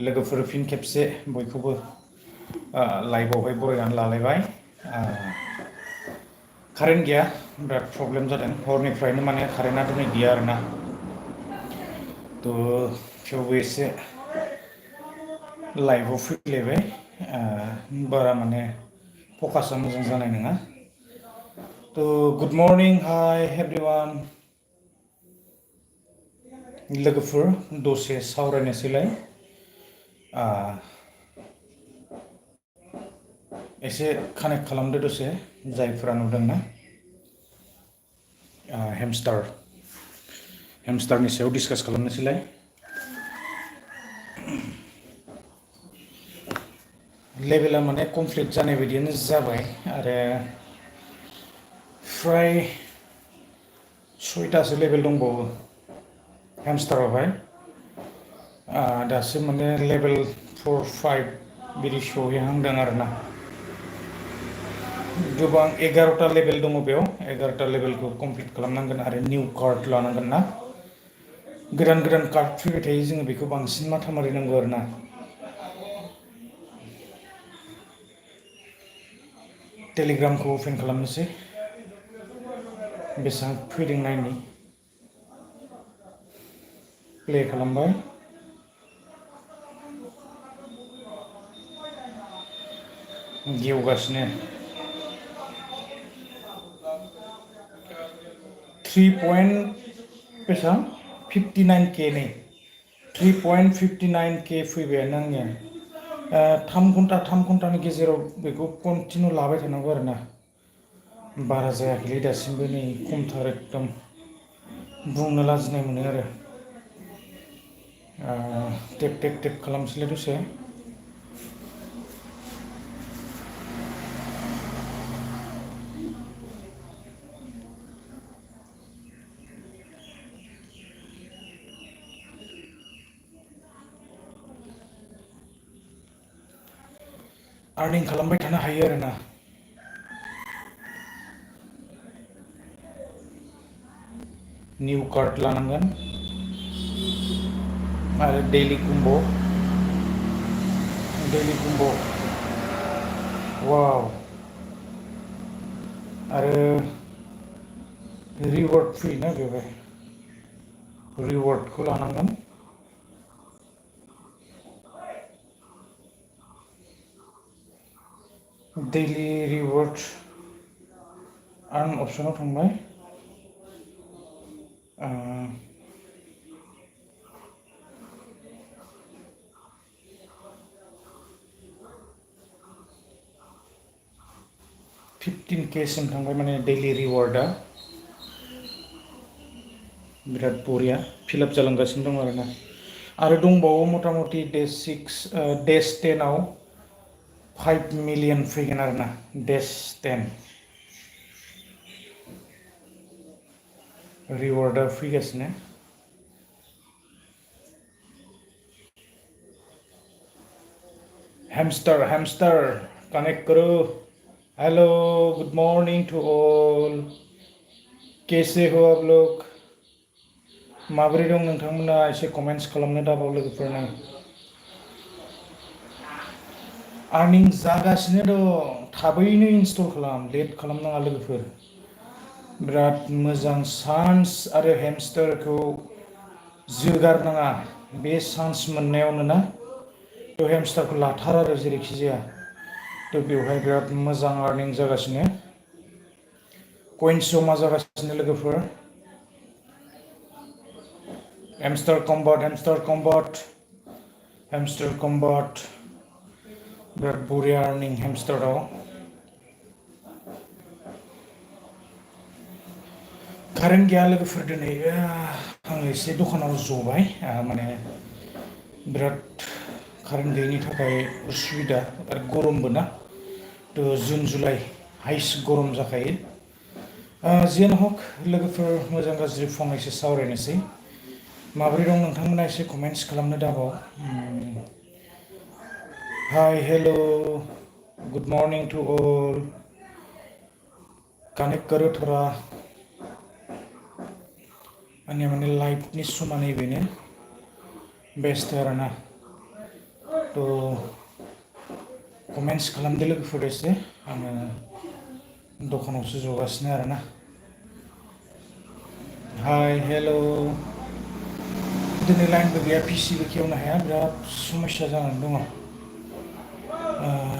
लोगोफोर फिन खेबसे बयखौबो लाइभआवहाय बरायनानै लालायबाय कारेन्ट गैया बिराद प्रब्लेम जादों हरनिफ्रायनो माने कारेन्टआ दिनै गैया आरोना थ' थेवबो एसे लाइभआव फैलायबाय बारा माने फकासा मोजां जानाय नङा थ' गुड मर्निं हाय एभ्रिवान लोगोफोर दसे सावरायनोसैलाय एसे कानेक्ट खालामदो दसे जायफोरा नुदोंना हेमस्टारनि सायाव डिसकास खालामनोसैलाय लेभेला माने कमप्लिट जानाय बायदियानो जाबाय आरो फ्राय 6टासो लेभेल दंबावो हेमस्टारावहाय दासो माने लेभेल 4, 5 बिदि सहैहांदों आरोना गोबां 11टा लेभेल दङ बेयाव 11टा लेभेलखौ कमप्लिट खालामनांगोन आरो निउ कार्ड लानांगोन ना गोदान गोदान कार्ड फैबाय थायो जोङो बेखौ बांसिन माथा मारिनांगौ आरोना टेलिग्रामखौ अपेन खालामनोसै बेसेबां फैदों नायनि प्ले खालामबाय गेवगासिनो 3.59K नै 3.59K फैबायानो आंनिया 3 घन्टानि गेजेराव बेखौ कन्टिनिउ लाबाय थानांगौ आरोना बारा जायाखैलै दासिमबो नै खमथार एकदम बुंनो लाजिनाय मोनो आरो टेप खालामसैलाय दसे आर्निं खालामबाय थानो हायो आरोना निउ कार्ड लानांगोन आरो डेली कम्बो वाव आरो रिवार्ड फैयोना बेवहाय रिवार्डखौ लानांगोन डेली रिवार्ड आर्न अपसनाव थांबाय 15K सिम थांबाय माने डेली रिवार्डआ बिराद बरिया फिलआप जालांगासिनो दं आरो दंबावो मथा मथि डेज 10आव 5 मिलियन फैगोन आरोना डेज 10 रिवार्डआ फैगासिनो हेमस्टार कनेक्ट करो hello good morning to all कैसे हो आप लोग माबोरै दं नोंथांमोना एसे कमेन्ट्स खालामनो दाबाव लोगोफोरनो आर्निं जागासिनो दं थाबैनो इनस्टल खालाम लेट खालामनाङा लोगोफोर बिराद मोजां चान्स आरो हेमस्टारखौ जोगारनाङा बे चान्स मोननायावनो ना थ' हेमस्टारखौ लाथार आरो जेरैखि जाया थ' बेवहाय बिराद मोजां आर्निं जागासिनो कइन्स जमा जागासिनो लोगोफोर हेमस्टार कम्बाट बिराद बरिया आर्निं हेमस्टाराव कारेन्ट गैया लोगोफोर दिनै आं एसे दखानाव जबाय माने बिराद कारेन्ट गैयैनि थाखाय उसुबिदा आरो गरमबो ना थ' जुन जुलाइ हाइस गरम जाखायो जियानो हक लोगोफोर मोजां गाज्रि फंनैसो सावरायनोसै माबोरै दं नोंथांमोना एसे कमेन्ट्स खालामनो दाबाव hi hello good morning to all connect करो थोड़ा आंनिया माने लाइभनि समा नैबेनो बेस्ट आरोना तो कमेन्ट्स खालामदो लोगोफोर एसे आङो दखानावसो जगासिनो आरोना हाय हेल' दिनै लाइनबो गैया पिसिबो खेवनो हाया बिराद समस्या जानानै दङ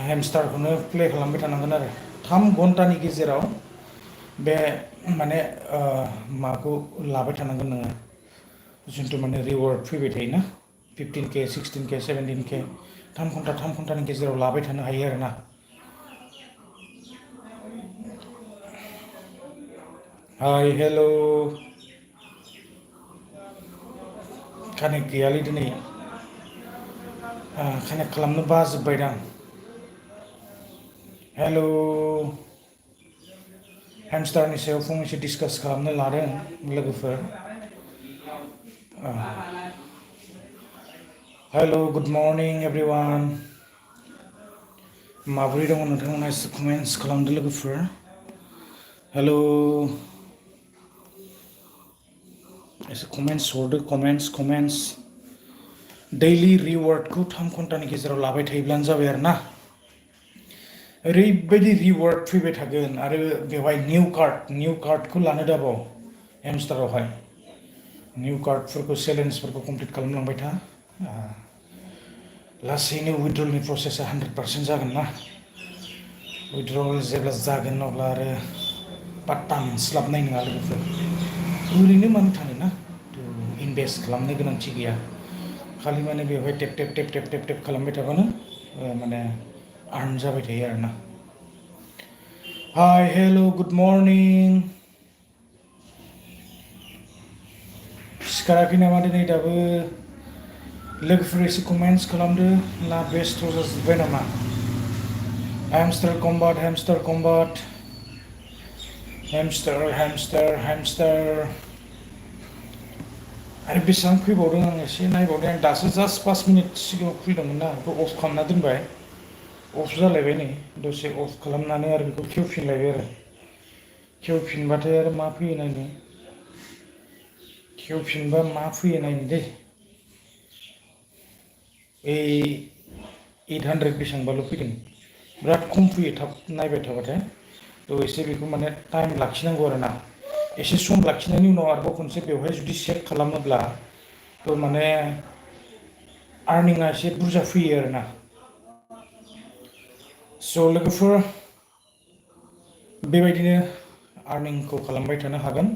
हेमस्टारखौनो प्ले खालामबाय थानांगोन आरो 3 घन्टानि गेजेराव बे माने माखौ लाबाय थानांगोन नोङो जिन्थु माने रिवार्ड फैबाय थायोना 15K 16K 17K 3 घन्टानि गेजेराव लाबाय थानो हायो आरोना हाय हेल' कानेक्ट गैयालै दिनै कानेक्ट खालामनो बाजोब्बायदां हेल' हेमस्टारनि सायाव फंनैसो डिसकास खालामनो लादों लोगोफोर हेल' गुड मर्निं एभ्रिवान माबोरै दङ नोंथांमोना एसे कमेन्ट्स खालामदो लोगोफोर हेल' एसे कमेन्ट्स हरदो कमेन्ट्स दैलि रिवार्डखौ 3 घन्टानि गेजेराव लाबाय थायोब्लानो जाबाय आरो ना ओरैबायदि रिवार्ड फैबाय थागोन आरो बेवहाय निउ कार्डखौ लानो दाबाव हेमस्टारावहाय निउ कार्डफोरखौ चेलेन्जफोरखौ कमप्लिट खालामलांबाय था लासैनो उइथड्रलनि प्रसेसा 100% जागोन ना उइथड्रल जेब्ला जागोन अब्ला आरो पात्ता मोनस्लाबनाय नङा लोगोफोर ओरैनो मानो थानो ना इनभेस्ट खालामनो गोनांथि गैया खालि माने बेवहाय टेप खालामबाय थाबानो माने आर्न जाबाय थायो आरोना हाय हेल' गुड मर्निं सिखाराखै नामा दिनै दाबो लोगोफोर एसे कमेन्ट्स खालामदो ना बेस्थ' जाजोब्बाय नामा हेमस्टार कम्बाट हेमस्टार आरो बेसेबां फैबावदों आं एसे नायबावदों आं दासो जास्ट 5 मिनिट सिगाङाव खुलिदोंमोन ना बेखौ अफ खालामना दोनबाय अफ जालायबाय नै दसे अफ खालामनानै आरो बेखौ खेवफिनलायबाय आरो खेवफिनबाथाय आरो मा फैयो नायनो खेवफिनबा मा फैयो नायनो दै 800 बेसेबांबाल' फैदों बिराद खम फैयो थाब नायबाय थाबाथाय तो एसे बेखौ माने टाइम लाखिनांगौ आरोना एसे सम लाखिनायनि उनाव आरोबाव खनसे बेवहाय जुदि सेट खालामोब्ला तो माने आर्निंआ एसे बुरजा फैयो आरोना स' लोगोफोर बेबायदिनो आर्निंखौ खालामबाय थानो हागोन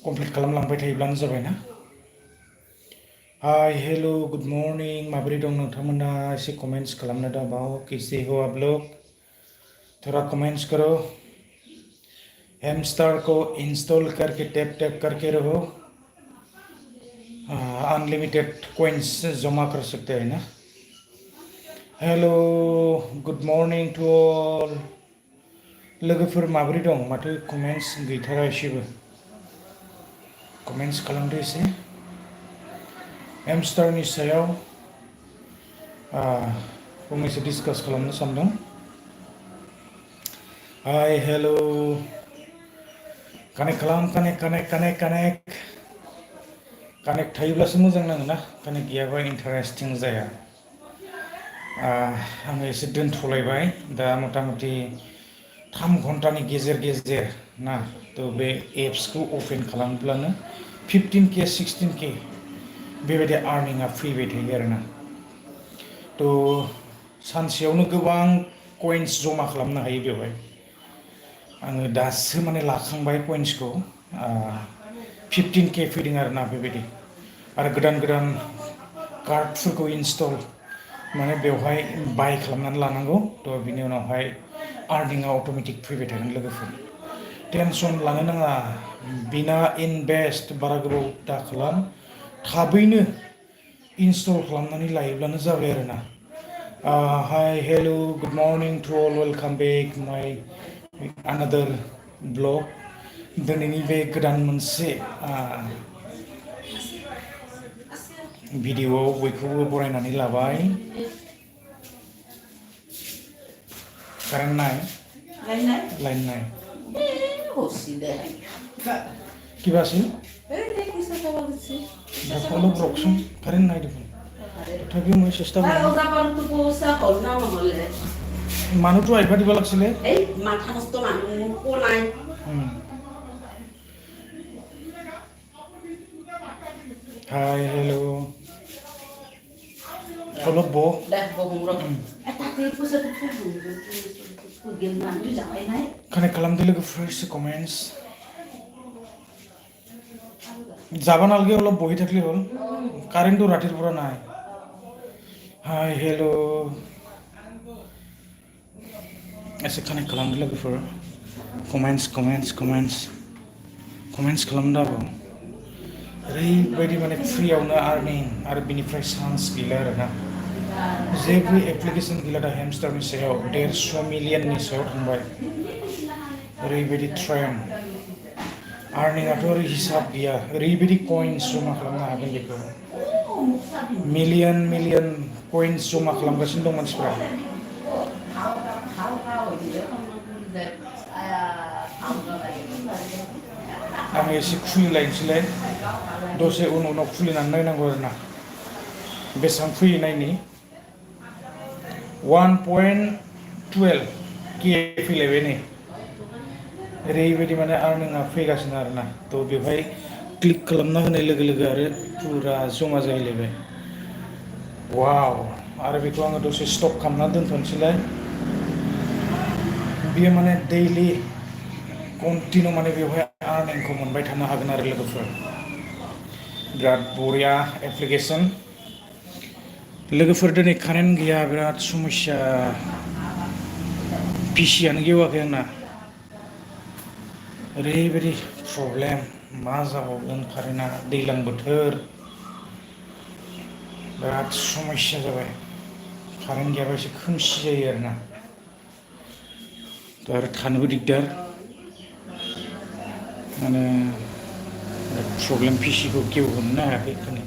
कमप्लिट खालामलांबाय थायोब्लानो जाबायना हाय हेल' गुड मर्निं माबोरै दं नोंथांमोना एसे कमेन्ट्स खालामनो दाबाव कैसे हो आप लोग थोड़ा कमेंट्स करो हेमस्टार को इंस्टॉल करके टैप करके रहो अनलिमिटेड कॉइन्स जमा कर सकते हैं ना hello good morning to all लोगोफोर माबोरै दं माथो कमेन्ट्स गैथारा एसेबो कमेन्ट्स खालामदो एसे हेमस्टारनि सायाव फंनैसो डिसकास खालामनो सानदों हाय हेल' कानेक्ट खालाम कानेक्ट थायोब्लासो मोजां नाङोना कानेक्ट गैयाबा इन्टारेस्टिं जाया आङो एसे दोनथ'लायबाय दा मथा-मथि 3 घन्टानि गेजेर ना तो बे एप्सखौ अपेन खालामब्लानो 15K 16K बेबायदि आर्निंआ फैबाय थायो आरोना तो सानसेयावनो गोबां कइन्स जमा खालामनो हायो बेवहाय आङो दासो माने लाखांबाय कइन्सखौ 15K फैदों आरोना बेबायदि आरो गोदान कार्डफोरखौ इनस्टल माने बेवहाय बाय खालामनानै लानांगौ तो बिनि उनावहाय आर्निंआ अट'मेटिक फैबाय थागोन लोगोफोर टेनसन लानो नाङा बिना इनभेस्ट बारा गोबाव दा खालाम थाबैनो इनस्टल खालामनानै लायोब्लानो जाबाय आरोना hi hello' good morning to all welcome back my another blog दिनैनि बे गोदान मोनसे भिडिअ'आव बयखौबो बरायनानै लाबाय कारेन्ट নাই লাইন নাই কিবা আছিল दा फल' ब्रकसन कारेन्ट नायदों तथापि मैं চেষ্টা কৰিম মানুহটো আহিব দিব লাগিছিলে এই মাথা নষ্ট মানুহ কো নাই হাই হেল্ল' অলপ ব কানেक्ट खालामदो लोगोफोर एसे कमेन्ट्स जाबा नालगे अलप बहि थाकले हल कारेन्टটো रातिर পৰা নাই हाय हेलो एसे कानेक्ट खालामदो लोगोफोर कमेन्ट्स खालामदाबो ओरैबायदि माने फ्रियावनो आर्निं आरो बिनिफ्राय चान्स गैला आरोना जेबो एप्लिकेसन गैला दा हेमस्टारनि सायाव 150 मिलियननि सायाव थांबाय ओरैबायदि ट्रेन्ड आर्निंआथ' ओरै हिसाब गैया ओरैबायदि कइन्स जमा खालामनो हागोन बेखौ मिलियन कइन्स जमा खालामगासिनो दं मानसिफ्रा आं एसे खुलिलायनोसैलाय दसे उनाव खुलिनानै नायनांगौ आरोना बेसेबां फैयो नायनि 1.12 के फैलायबाय नै ओरैबायदि माने आर्निंआ फैगासिनो आरोना थ' बेवहाय क्लिक खालामना होनाय लोगो लोगो आरो पुरा जमा जाहैलायबाय वाव आरो बेखौ आङो दसे स्टप खालामना दोनथ'नोसैलाय बियो माने दैलि कन्टिनिउ माने बेवहाय आर्निंखौ मोनबाय थानो हागोन आरो लोगोफोर बिराद बरिया एप्लिकेसन लोगोफोर दिनै कारेन्ट गैया बिराद समस्या पिसिआनो गेवाखै आंना ओरैबायदि प्रब्लेम मा जाबावगोन कारेन्टआ दैज्लां बोथोर बिराद समस्या जाबाय कारेन्ट गैयाबा एसे खोमसि जायो आरोना थ' आरो थानोबो दिगदार माने प्रब्लेम पिसिखौ गेवहोनो हायाखै दिनै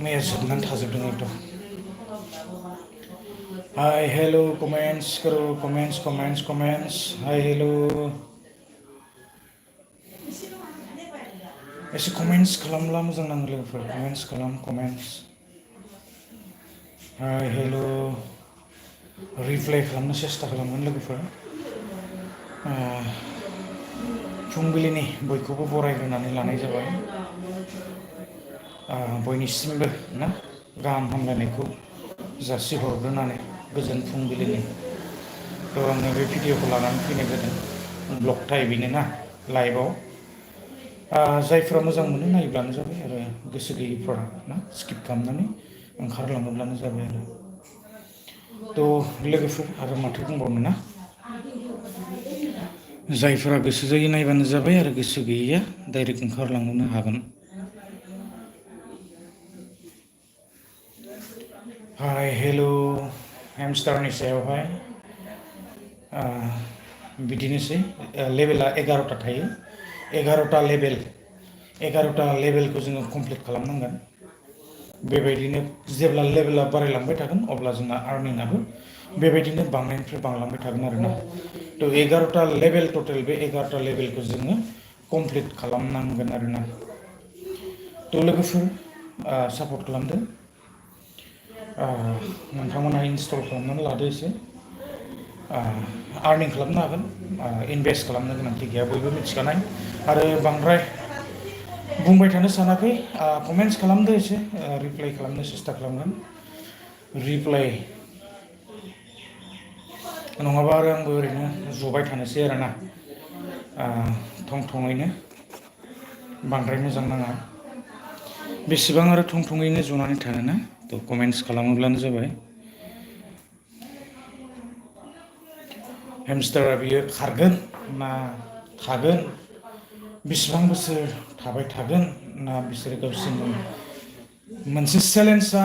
मैया जोबनानै थाजोबदों एकदम हाय हेलो कमेन्ट्स करो कमेन्ट्स हाय हेलो एसे कमेन्ट्स खालामब्ला मोजां नाङो लोगोफोर कमेन्ट्स हाय हेलो रिप्लाइ खालामनो सेस्था खालामगोन लोगोफोर फुंबिलिनि बयखौबो बरायग्रोनानै लानाय जाबाय बयनिसिमबो ना गाहाम हामलायनायखौ जासिहरग्रोनानै गोजोन फुंबिलिनि थ' आङो बे भिडिअखौ लानानै फैनाय जादों ब्लग टाइपैनो ना लाइभआव जायफ्रा मोजां मोनो नायब्लानो जाबाय आरो गोसो गैयैफ्रा ना स्किप खालामनानै ओंखारलाङोब्लानो जाबाय आरो थ' लोगोफोर आरो माथो बुंबावनो ना जायफोरा गोसो जायो नायबानो जाबाय आरो गोसो गैयैया डाइरेक्ट ओंखारलांनो हागोन हाय हेलो हेमस्टारनि सायावहाय बिदिनोसै लेभेला 11टा थायो 11टा लेभेलखौ जोङो कमप्लिट खालामनांगोन बेबायदिनो जेब्ला लेभेला बारायलांबाय थागोन अब्ला जोंना आर्निंआबो बेबायदिनो बांनायनिफ्राय बांलांबाय थागोन आरोना थ' 11टा लेभेल टटेल बे 11टा लेभेलखौ जोङो कमप्लिट खालामनांगोन आरोना थ' लोगोफोर सापर्ट खालामदो नोंथांमोनहा इनस्टल खालामनानै लादो एसे आर्निं खालामनो हागोन इनभेस्ट खालामनो गोनांथि गैया बयबो मिथिखानाय आरो बांद्राय बुंबाय थानो सानाखै कमेन्ट्स खालामदो एसे रिप्लाइ खालामनो सेस्था खालामगोन रिप्लाइ नङाबा आरो आंबो ओरैनो जबाय थानोसै आरोना थङैनो बांद्राय मोजां नाङा बेसेबां आरो थङैनो जनानै थानोना थ' कमेन्ट्स खालामोब्लानो जाबाय हेमस्टारा बियो खारगोन ना थागोन बेसेबां बोसोर थाबाय थागोन ना बिसोरो गावसोरनि मोनसे चेलेन्जआ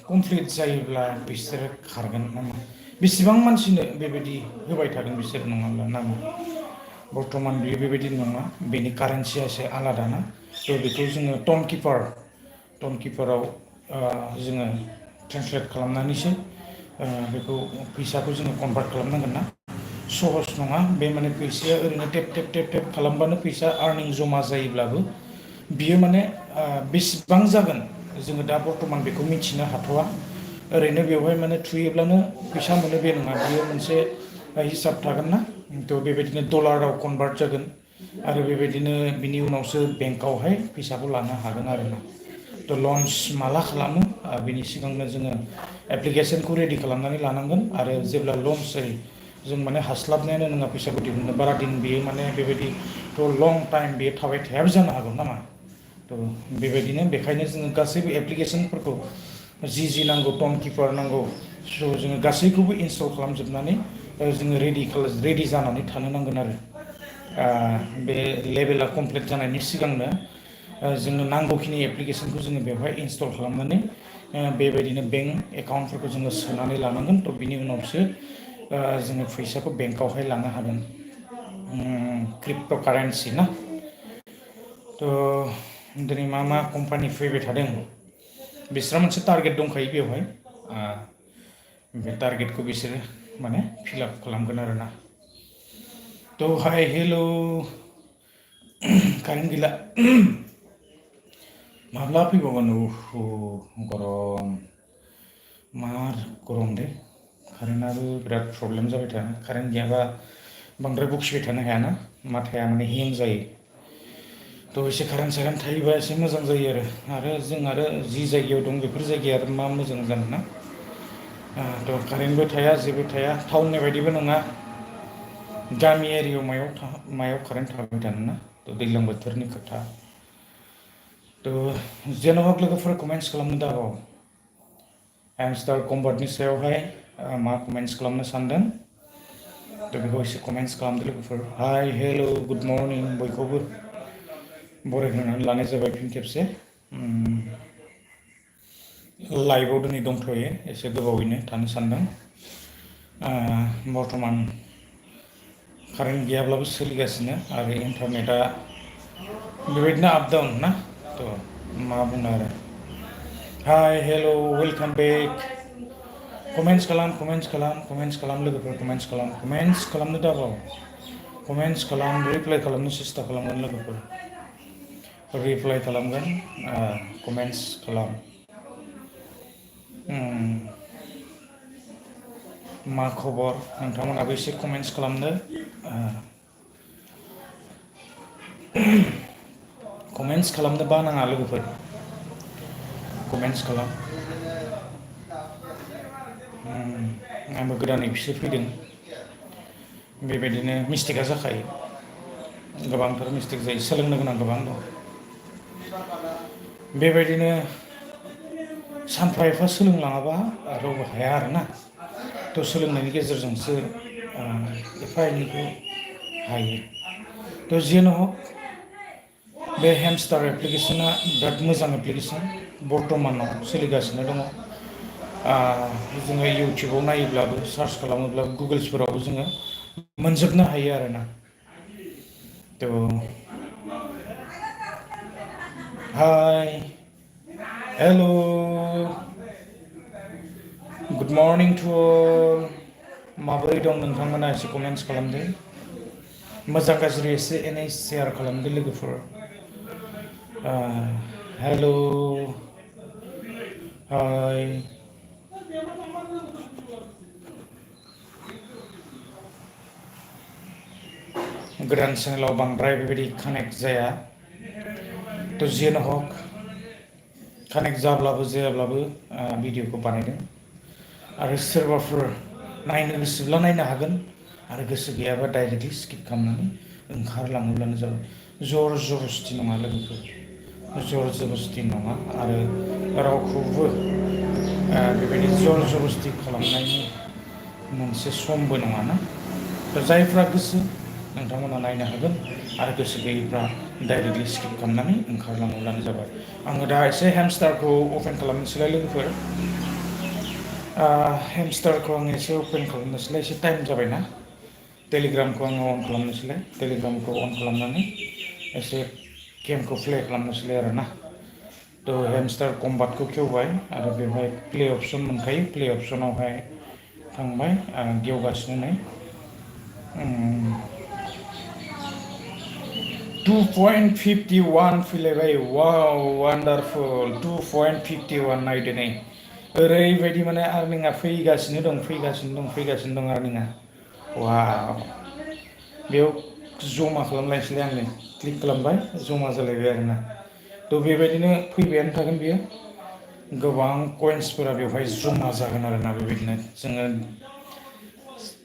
कमप्लिट जायोब्ला बिसोरो खारगोन नामा बेसेबां मानसिनो बेबायदि होबाय थागोन बिसोर नङाब्ला नामा बर्थमान बियो बेबायदि नङा बेनि कारेन्सिया एसे आलादा ना थ' बेखौ जोङो टनकिपाराव जोङो ट्रेन्सलेट खालामनानैसो बेखौ फैसाखौ जोङो कनभार्ट खालामनांगोन ना सहस नङा बे माने फैसाया ओरैनो टेप खालामबानो फैसा आर्निं जमा जायोब्लाबो बियो माने बेसेबां जागोन जोङो दा बर्थमान बेखौ मिथिनो हाथ'वा। ओरैनो बेवहाय माने थुयोब्लानो फैसा मोनो बे नङा, बियो मोनसे हिसाब थागोन ना, थ' बेबायदिनो डलाराव कनभार्ट जागोन आरो बेबायदिनो बिनि उनावसो बेंकआवहाय फैसाखौ लानो हागोन आरोना। थ' लन्स माला खालामो बिनि सिगांनो जोङो एप्लिकेसनखौ रेडि खालामनानै लानांगोन, आरो जेब्ला लन्च जायो जों माने हास्लाबनायानो नङा फैसाखौ दिहुननो, बारा दिन बेयो माने बेबायदि थ' लं टाइम बेयो थाबाय थायाबो जानो हागौ नामा। थ' बेबायदिनो बेखायनो जोङो गासैबो एप्लिकेसनफोरखौ जि नांगौ टन किपार नांगौ, स' जोङो गासैखौबो इनस्टल खालामजोबनानै जोङो रेडि जानानै थानो नांगोन आरो। बे लेभेला कमप्लिट जानायनि सिगांनो जोंनो नांगौखिनि एप्लिकेसनखौ जोङो बेवहाय इनस्टल खालामनानै बेबायदिनो बेंक एकाउन्टफोरखौ जोङो सोनानै लानांगोन। थ' बिनि उनावसो जोङो फैसाखौ बेंकआवहाय लानो हागोन। क्रिप्ट' कारेन्सि ना। थ' दिनै मा कम्पानि फैबाय थादों, बिस्रा मोनसे टारगेट दंखायो बेवहाय, बे टारगेटखौ बिसोरो माने फिलाप खालामगोन आरोना। थ' हाय हेल' कारेन्ट गैला माब्ला फैबावगोन, गरम मार गरम दे। कारेन्टआबो बिराद प्रब्लेम जाबाय थादों, कारेन्ट गैयाबा बांद्राय बखिबाय थानो हायाना, माथाया माने हें जायो। थ' एसे कारेन्ट थायोबा एसे मोजां जायो आरो जों आरो जि जायगायाव दं बेफोर जायगाया आरो मा मोजां जानो ना। थ' कारेन्टबो थाया जेबो थाया, टाउननि बायदिबो नङा। गामि एरियायाव मायाव कारेन्ट थाबाय थानो ना, थ' दैज्लां बोथोरनि खोथा। थ' जेन'बा लोगोफोर कमेन्टस खालामनो दाबाव हेमस्टार कम्बाटनि सायावहाय मा कमेन्टस खालामनो सानदों, थ' बेखौ एसे कमेन्टस खालामदो लोगोफोर। हाय हेल' गुड मर्निं बयखौबो बरायग्रोनानै लानाय जाबाय फिन खेबसे। लाइभआव दिनै दंथ'यो, एसे गोबावैनो थानो सानदों। बर्थमान कारेन्ट गैयाब्लाबो सोलिगासिनो, आरो इन्टारनेटआ बेबायदिनो आप डाउन ना, थ' मा बुंनो आरो। हाय हेल' वेलकाम बेक। कमेन्टस खालाम लोगोफोर, कमेन्टस खालामनो दाबाव। कमेन्टस खालाम, रिप्लाइ खालामनो सेस्था खालामगोन लोगोफोर, रिप्लाइ खालामगोन, कमेन्टस खालाम। मा खबर नोंथांमोनहाबो एसे कमेन्टस खालामदो। कमेन्टस खालामनो बानाङा लोगोफोर, कमेन्टस खालाम। आंबो गोदान एपिसड फैदों, बेबायदिनो मिस्टेकआ जाखायो, गोबांथार मिस्टेक जायो, सोलोंनो गोनां गोबां दं। बेबायदिनो सानफा एफा सोलोंलाङाबा रावबो हाया आरोना। थ' सोलोंनायनि गेजेरजोंसो एफा एनैखौ हायो। थ' जेन' हक बे हेमस्टार एप्लिकेसना बिराद मोजां एप्लिकेसन, बर्थ'मानाव सोलिगासिनो दङ। जोङो इउटुबाव नायोब्लाबो, सार्च खालामोब्लाबो, गुगोल्सफोरावबो जोङो मोनजोबनो हायो आरोना। थ' हाय हेल' गुड मर्निं टु अल। माबोरै दं नोंथांमोना एसे कमेन्टस खालामदो। मोजां गाज्रि एसे एनै सेयार खालामदो लोगोफोर। हेल' हाय गोदान चेनेलाव बांद्राय बेबायदि कानेक्ट जाया, थ' जेन' हक कानेक्ट जाब्लाबो जायाब्लाबो भिडिअखौ बानायदों। आरो सोरबाफोर नायनो गोसोब्ला नायनो हागोन, आरो गोसो गैयाबा डाइरेक्टलि स्किप खालामनानै ओंखारलाङोब्लानो जाबाय। जर जबस्थि नङा लोगोफोर, जर जबस्थि नङा, आरो रावखौबो बेबायदि जर जबस्थि खालामनायनि मोनसे समबो नङाना। जायफ्रा गोसो नोंथांमोना नायनो हागोन, आरो गोसो गैयैफ्रा डाइरेक्टलि स्किप खालामनानै ओंखारलाङोब्लानो जाबाय। आङो दा एसे हेमस्टारखौ अपेन खालामनोसैलाय लोगोफोर। हेमस्टारखौ आं एसे अपेन खालामनोसैलाय, एसे टाइम जाबायना। टेलिग्रामखौ आङो अन खालामनोसैलाय, टेलिग्रामखौ अन खालामनानै एसे गेमखौ प्ले खालामनोसैलाय आरोना। थ' हेमस्टार कम्बाटखौ खेवबाय, आरो बेवहाय प्ले अपसन मोनखायो, प्ले अपसनावहाय थांबाय, गेवगासिनो नै। 2.51 फैलायबाय वाव वान्डारफुल 2.51 नायदो नै ओरैबायदि माने आर्निंआ फैगासिनो दं आर्निंआ वाव बेयाव जमा खालामलायसैलाय आंनो क्लिक खालामबाय जमा जालायबाय आरोना थ' बेबायदिनो फैबायानो थागोन बियो गोबां कइन्सफोरा बेवहाय जमा जागोन आरोना बेबायदिनो जोङो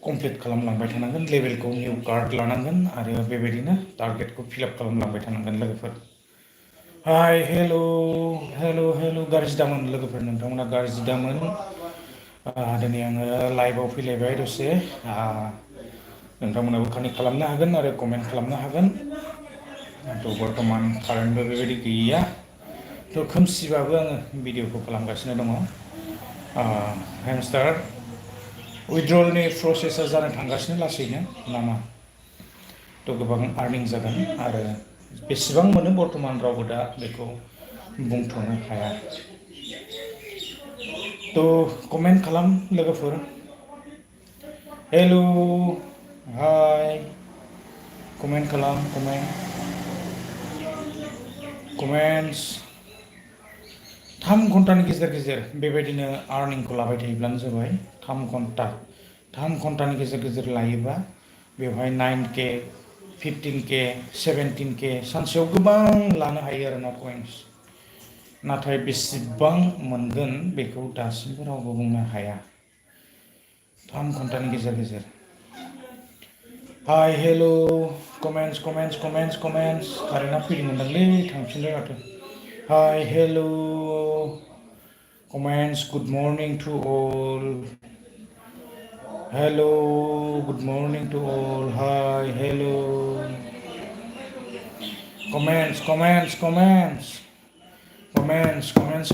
कमप्लिट खालामलांबाय थानांगोन लेभेलखौ निउ कार्ड लानांगोन आरो बेबायदिनो टारगेटखौ फिलाप खालामलांबाय थानांगोन लोगोफोर हाय हेल' गाज्रि दामोन लोगोफोर नोंथांमोना गाज्रि दामोन दिनै आङो लाइभआव फैलायबाय दसे नोंथांमोनाबो कानेक्ट खालामनो हागोन आरो कमेन्ट खालामनो हागोन थ' बर्थमान कारेन्टबो बेबायदि गैया थ' खोमसिबाबो आङो भिडिअखौ खालामगासिनो दङ हेमस्टार उइड्रलनि प्रसेसा जानो थांगासिनो लासैनो नामा थ' गोबां आर्निं जागोन आरो बेसेबां मोनो बर्थमान रावबो दा बेखौ बुंथ'नो हाया थ' कमेन्ट खालाम लोगोफोर हेल' हाय कमेन्ट खालाम कमेन्टस 3 घन्टानि गेजेर बेबायदिनो आर्निंखौ लाबाय थायोब्लानो जाबाय 3 घन्टानि गेजेर लायोबा बेवहाय 9K 15K 17K सानसेयाव गोबां लानो हायो आरोना कइन्स नाथाय बेसेबां मोनगोन बेखौ दासिमबो रावबो बुंनो हाया 3 घन्टानि गेजेर हाय हेल' कमेन्टस कारेन्टआ फैदोंमोनदांलै थांफिनबाय माथो hi hello' comments good morning to all hello' good morning to all hi hello' comments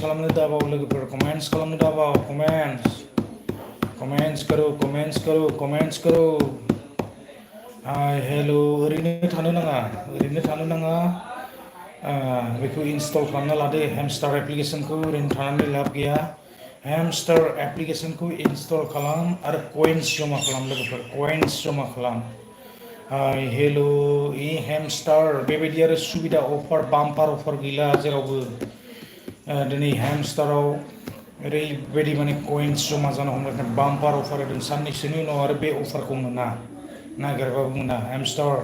खालामनो दाबाव लोगोफोर कमेन्टस खालामनो दाबाव कमेन्टस करो हाय हेल' ओरैनो थानो नाङा बेखौ इनस्टल खालामना लादो हेमस्टार एप्लिकेसनखौ ओरैनो थानानै लाब गैया हेमस्टार एप्लिकेसनखौ इनस्टल खालाम आरो कइन्स जमा खालाम लोगोफोर कइन्स जमा खालाम हाय हेल' हेमस्टार बेबायदि आरो सुबिदा अफार बाम्पार अफार गैला जेरावबो दिनै हेमस्टाराव ओरैबायदि माने कइन्स जमा जानो हमबाय बाम्पार अफार होदों साननैसोनि उनाव आरो बे अफारखौ मोना नागिरबाबो मोना हेमस्टार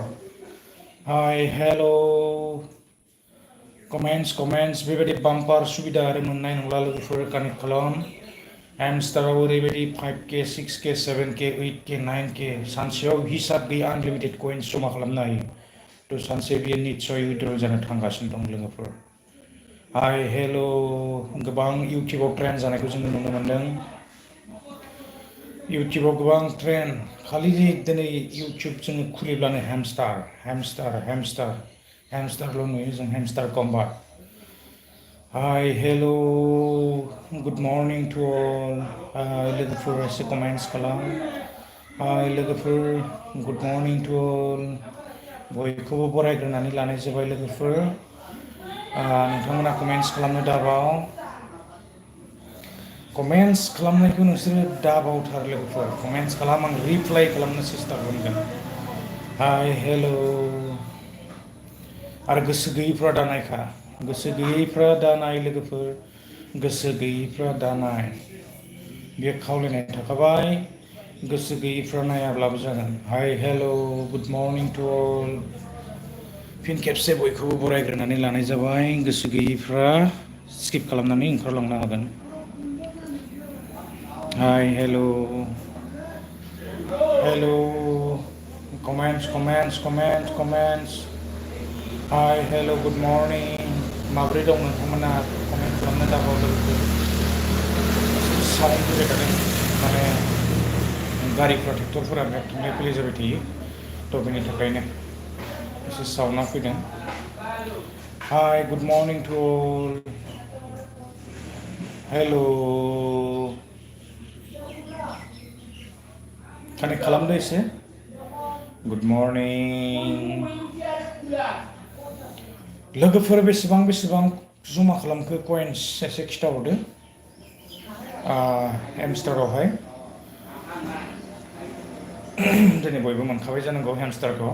हाय हेल' कमेन्टस बेबायदि बाम्पार सुबिदा आरो मोननाय नंला लोगोफोर कानेक्ट खालाम हेमस्टाराव ओरैबायदि 5K 6K 7K 8K 9K सानसेयाव हिसाब गैया आनलिमिटेड कइन्स जमा खालामनो हायो थ' सानसे बियो निस्सय उइड्रल जानो थांगासिनो दं लोगोफोर हाय हेल' गोबां इउटिउबाव ट्रेन्ड जानायखौ जों नुनो मोनदों इउटिउबाव गोबां ट्रेन्ड खालि दिनै इउटिउब जोङो खुलिब्लानो हेमस्टारल' नुयो जों हेमस्टार कम्बाट हाय हेल' गुड मर्निं टु अल लोगोफोर एसे कमेन्टस खालाम हाय लोगोफोर गुड मर्निं टु अल बयखौबो बरायग्रोनानै लानाय जाबाय लोगोफोर नोंथांमोना कमेन्टस खालामनो दाबाव कमेन्टस खालामनायखौ नोंसोरो दाबावथार लोगोफोर कमेन्टस खालाम आं रिप्लाइ खालामनो सेस्था खालामगोन हाय हेल' आरो गोसो गैयैफ्रा दानाय लोगोफोर गोसो गैयैफ्रा दानाय बेयो खावलायनाय थाखाबाय गोसो गैयैफ्रा नायाब्लाबो जागोन हाय हेल' गुड मर्निं टु अल फिन खेबसे बयखौबो बरायग्रोनानै लानाय जाबाय गोसो गैयैफ्रा स्किप खालामनानै ओंखारलांनो हागोन हाय हेल' कमेन्टस हाय हेल' गुड मर्निं माब्रै दं नोंथांमोना कमेन्ट खालामनो दाबाव लोगोफोर साउन्ड फैबाय थादों माने गारिफ्रा ट्रेक्टरफोरा थांलाय फैलाय जाबाय थायो थ' बेनि थाखायनो एसे साउन्डआ फैदों hi good morning to all hello' connect खालामदो एसे गुड मर्निं लोगोफोर बेसेबां जमा खालामखो कइन्स एसे खिथाहरदो हेमस्टारावहाय दिनै बयबो मोनखाबाय जानांगौ हेमस्टारखौ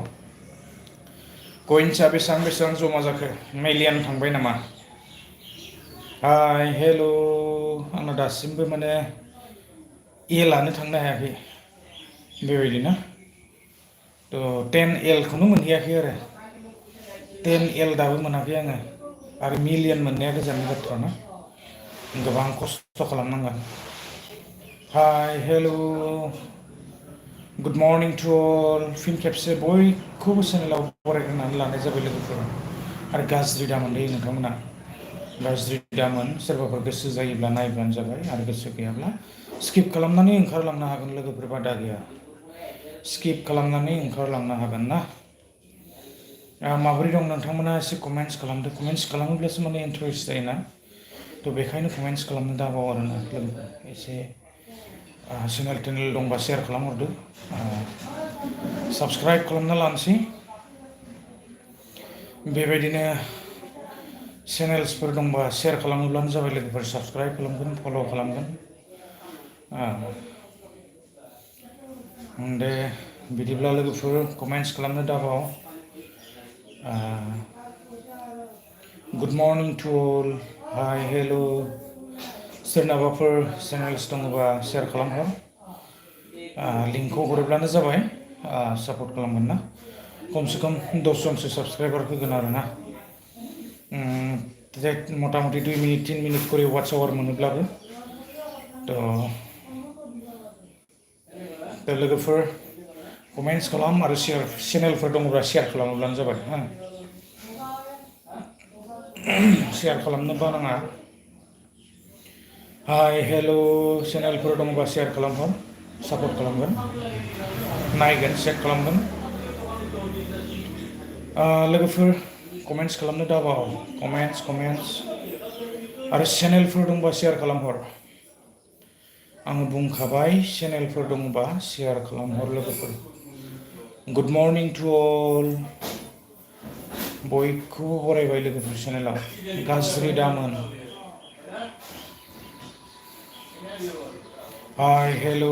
कइन्सआ बेसेबां जमा जाखो मिलियन थांबाय नामा हाय हेल' आंना दासिमबो माने एलानो थांनो हायाखै बेबायदिनो थ' 10L खौनो मोनहैयाखै आरो 10L दाबो मोनाखै आङो आरो मिलियन मोननाया गोजाननि बाथ्रा ना गोबां खस्थ' खालामनांगोन हाय हेल' गुड मर्निं टु अल फिन खेबसे बयखौबो चेनेलाव बरायग्रोनानै लानाय जाबाय लोगोफोर आरो गाज्रि दामोनलै नोंथांमोना गाज्रि दामोन सोरबाफोर गोसो जायोब्ला नायब्लानो जाबाय आरो गोसो गैयाब्ला स्किप खालामनानै ओंखारलांनो हागोन लोगोफोर बादा गैया स्किप खालामनानै ओंखारलांनो हागोन ना माबोरै दं नोंथांमोना एसे कमेन्ट्स खालामदो कमेन्ट्स खालामोब्लासो माने इन्टारेस्ट जायोना थ' बेखायनो कमेन्ट्स खालामनो दाबाव आरोना लोगोफोर एसे चेनेल टेनेल दंबा शेयार खालामहरदो साबस्क्राइब खालामना लानोसै बेबायदिनो चेनेल्सफोर दंबा शेयार खालामोब्लानो जाबाय लोगोफोर साबस्क्राइब खालामगोन फल' खालामगोन दे बिदिब्ला लोगोफोर कमेन्ट्स खालामनो दाबाव good morning to all hi hello' सोरनाबाफोर channels दङबा शेयार खालामहर लिंकखौ हरोब्लानो जाबाय सापर्ट खालामगोन ना खमसे खम 10 जनसो साबस्क्राइबार होगोन आरो ना मथा मथि 2 मिनिट 3 मिनिट करे वाट्स आवार मोनोब्लाबो थ' लोगोफोर कमेन्ट्स खालाम आरो चेनेलफोर दङब्ला शेयार खालामोब्लानो जाबाय शेयार खालामनो बानाङा हाय हेल' चेनेलफोर दङबा शेयार खालामहर सापर्ट खालामगोन नायगोन चेक खालामगोन लोगोफोर कमेन्ट्स खालामनो दाबाव कमेन्ट्स आरो चेनेलफोर दंबा शेयार खालामहर आङो बुंखाबाय चेनेलफोर दङबा शेयार खालामहर लोगोफोर गुड मर्निं टु अल बयखौबो बरायबाय लोगोफोर चेनेलाव गाज्रि दामोन हाय हेल'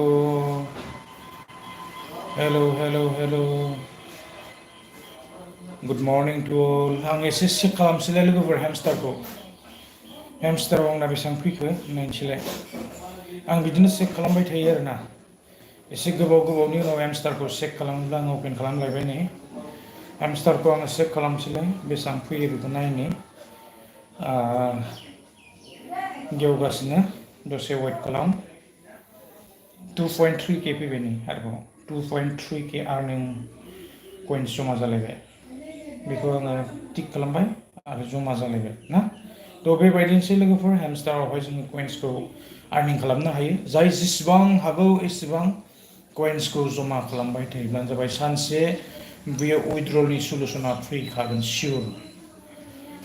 गुड मर्निं टु अल आं एसे चेक खालामसैलाय लोगोफोर हेमस्टाराव आंना बेसेबां फैखो नायनोसैलाय आं बिदिनो चेक खालामबाय थायो आरोना एसे गोबावनि उनाव हेमस्टारखौ चेक खालामोब्ला आं अपेन खालामलायबाय नै हेमस्टारखौ आङो चेक खालामसैलाय बेसेबां फैयो बेखौ नायनो गेवगासिनो दसे वेट खालाम 2.3K फैबाय नै आरोबाव 2.3K आर्निं कइन्स जमा जालायबाय बेखौ आङो टिक खालामबाय आरो जमा जालायबाय ना थ' बेबायदिनोसै लोगोफोर हेमस्टारावहाय जोङो कइन्सखौ आर्निं खालामनो हायो जाय जेसेबां हागौ एसेबां कइन्सखौ जमा खालामबाय थायोब्लानो जाबाय सानसे बेयो उइथड्रलनि सलुसना फैखागोन सियर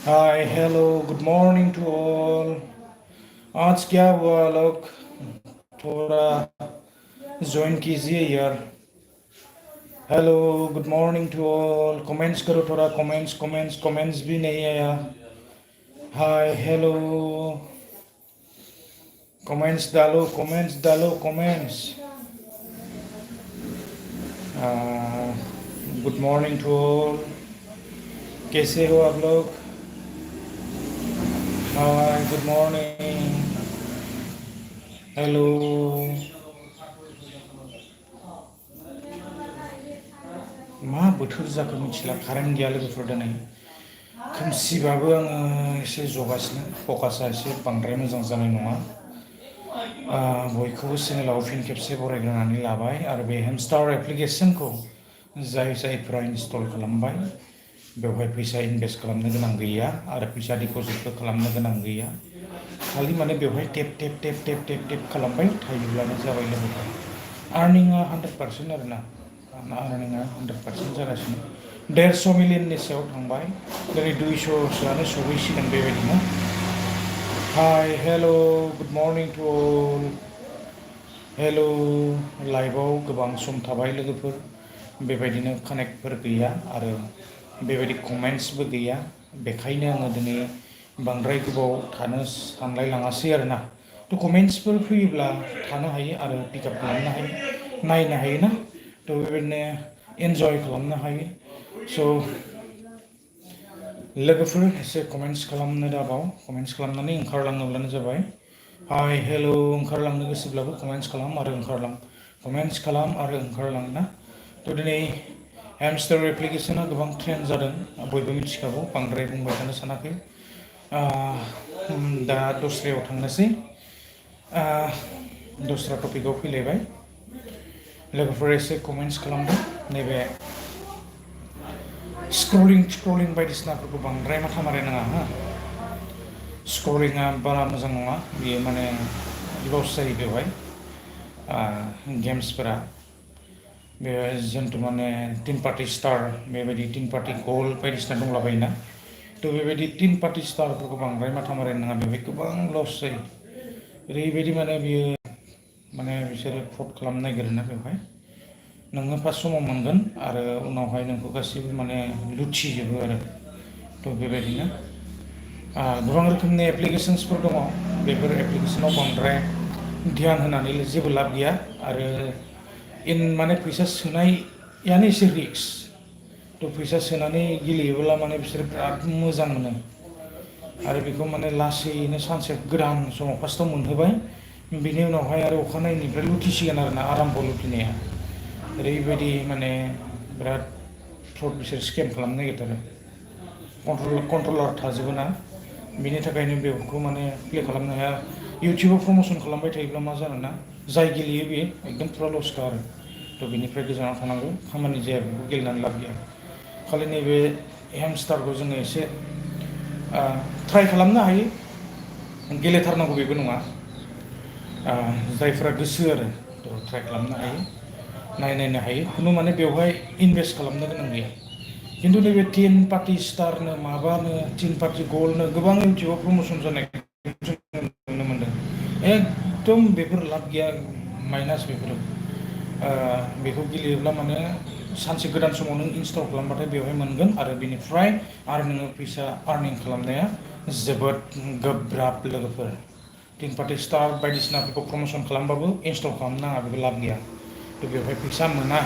hi hello' good morning to all आज क्या हुआ लोग थोड़ा ज्वाइन कीजिए यार hello good morning to all comments करो थोड़ा कमेंट्स भी नहीं आया हाय हेलो कमेंट्स डालो comments good morning to all कैसे हो आप लोग हाय गुड मॉर्निंग हेलो मा बोथोर जाखो मिथिला कारेन्ट गैया लोगोफोर दिनै खोमसिबाबो आङो एसे जगासिनो फकासा एसे बांद्राय मोजां जानाय नङा बयखौबो चेनेलाव फिन खेबसे बरायग्रोनानै लाबाय आरो बे हेमस्टार एप्लिकेसनखौ जायफोरा इनस्टल खालामबाय बेवहाय फैसा इनभेस्ट खालामनो गोनां गैया आरो फैसा डिप'जिटबो खालामनो गोनां गैया खालि माने बेवहाय टेप खालामबाय थायोब्लानो जाबाय लोगोफोर आर्निंआ 100% आरोना आर्निंआ 100% जागासिनो 150 मिलियननि सायाव थांबाय दिनै 200सोआनो सहैसिगोन बेबायदिनो हाय hello' good morning to all हेल' लाइभआव गोबां सम थाबाय लोगोफोर बेबायदिनो कानेक्टफोर गैया आरो बेबायदि कमेन्ट्सबो गैया बेखायनो आङो दिनै बांद्राय गोबाव थानो सानलायलाङासै आरोना थ' कमेन्ट्सफोर फैयोब्ला थानो हायो आरो पिकआप खालामनो हायो नायनो हायो ना थ' बेबायदिनो एन्जय खालामनो हायो स' लोगोफोर एसे कमेन्ट्स खालामनो दाबाव कमेन्ट्स खालामनानै ओंखारलाङोब्लानो जाबाय हाय हेलौ ओंखारलांनो गोसोब्लाबो कमेन्ट्स खालाम आरो ओंखारलां कमेन्ट्स खालाम आरो ओंखारलां ना थ' दिनै हेमस्टार एप्लिकेसना गोबां ट्रेन्ड जादों बयबो मिथिखागौ बांद्राय बुंबाय थानो सानाखै दा दस्रायाव थांनोसै दस्रा टपिकआव फैलायबाय लोगोफोर एसे कमेन्ट्स खालामदों नैबे स्क्रलिं बायदिसिनाफोरखौ बांद्राय माथा मारिनाङा हा स्क्रलिंआ बारा मोजां नङा बियो माने लस जायो बेवहाय गेम्सफोरा बे जोंथ' माने तिन पार्टि स्टार बेबायदि तिन पार्टि गल बायदिसिना दंलाबायोना थ' बेबायदि तिन पार्टि स्टारफोरखौ बांद्राय माथा मारिनो नाङा बेवहाय गोबां लस जायो ओरैबायदि माने बियो माने बिसोरो फ्रड खालामनो नागिरोना बेवहाय नोङो फार्स्ट समाव मोनगोन आरो उनावहाय नोंखौ गासैबो माने लुथिजोबो आरो थ' बेबायदिनो गोबां रोखोमनि एप्लिकेसन्सफोर दङ बेफोर एप्लिकेसनाव बांद्राय ध्यान होनानै जेबो लाब गैया आरो माने फैसा सोनायानो एसे रिक्स थ' फैसा सोनानै गेलेयोब्ला माने बिसोरो बिराद मोजां मोनो आरो बेखौ माने लासैनो सानसे गोदान समाव फार्स्टआव मोनहोबाय बिनि उनावहाय आरो अखानायैनिफ्राय लुथिसिगोन आरोना आराम्भ लुथिनाया ओरैबायदि माने बिराद फ्रड बिसोर स्केम खालामनो नागिरथारो कन्ट्रलार थाजोबो ना बिनि थाखायनो बेखौ माने प्ले खालामनो हाया इउटुबाव प्रमसन खालामबाय थायोब्ला मा जागोन ना जाय गेलेयो बेयो एकदम फुरा लसखा आरो थ' बिनिफ्राय गोजानाव थानांगौ खामानि जाया बेखौ गेलेनानै लाब गैया खालि नैबे हेमस्टारखौ जोङो एसे ट्राइ खालामनो हायो गेलेथारनांगौ बेबो नङा जायफ्रा गोसो आरो थ' ट्राइ खालामनो हायो नायनो हायो खुनु माने बेवहाय इनभेस्ट खालामनो गोनां गैया खिन्थु नैबे टेन पार्टि स्टारनो माबानो टिन पार्टि गल्डनो गोबां इउटुबाव प्रमसन जानाय नुनो मोनदों एकदम बेफोर लाब गैया माइनास बेफोरो बेखौ गेलेयोब्ला माने सानसे गोदान समाव नों इनस्टल खालामबाथाय बेवहाय मोनगोन आरो बेनिफ्राय आरो नोङो फैसा आर्निं खालामनाया जोबोद गोब्राब लोगोफोर टिन पार्टि स्टार बायदिसिनाफोरखौ प्रमसन खालामबाबो इनस्टल खालामनो नाङा बेखौ लाब गैया थ' बेवहाय फैसा मोना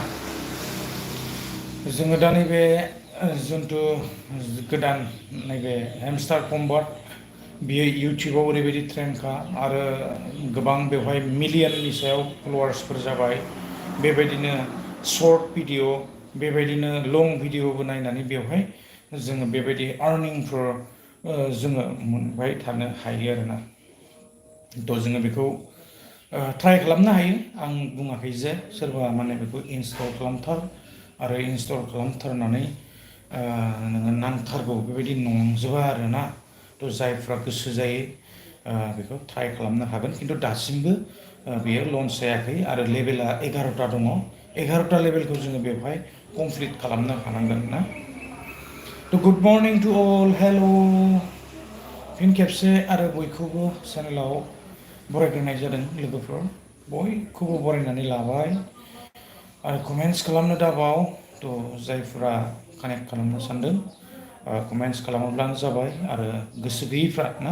जोङो दा नैबे जिथु गोदान नैबे हेमस्टार कम्बाट बियो इउटुबाव ओरैबायदि ट्रेन्डखा आरो गोबां बेवहाय मिलियननि सायाव फल'वार्सफोर जाबाय बेबायदिनो सर्ट भिडिअ बेबायदिनो लं भिडिअबो नायनानै बेवहाय जोङो बेबायदि आर्निंफोर जोङो मोनबाय थानो हायो आरोना थ' जोङो बेखौ ट्राइ खालामनो हायो आं बुङाखै जे सोरबा माने बेखौ इनस्टल खालामथार आरो इनस्टल खालामथारनानै नोङो नांथारगौ बेबायदि नंजोबा आरोना थ' जायफ्रा गोसो जायो बेखौ ट्राइ खालामनो हागोन खिन्थु दासिमबो बेयो लन्च जायाखै आरो लेभेला 11टा दङ 11टा लेभेलखौ जोङो बेवहाय कमप्लिट खालामनो हानांगोन ना थ' गुड मर्निं टु अल हेल' फिन खेबसे आरो बयखौबो चेनेलाव बरायग्रोनाय जादों लोगोफोर बयखौबो बरायनानै लाबाय आरो कमेन्ट्स खालामनो दाबाव थ' जायफोरा कानेक्ट खालामनो सानदों कमेन्ट्स खालामोब्लानो जाबाय आरो गोसो गैयैफ्रा ना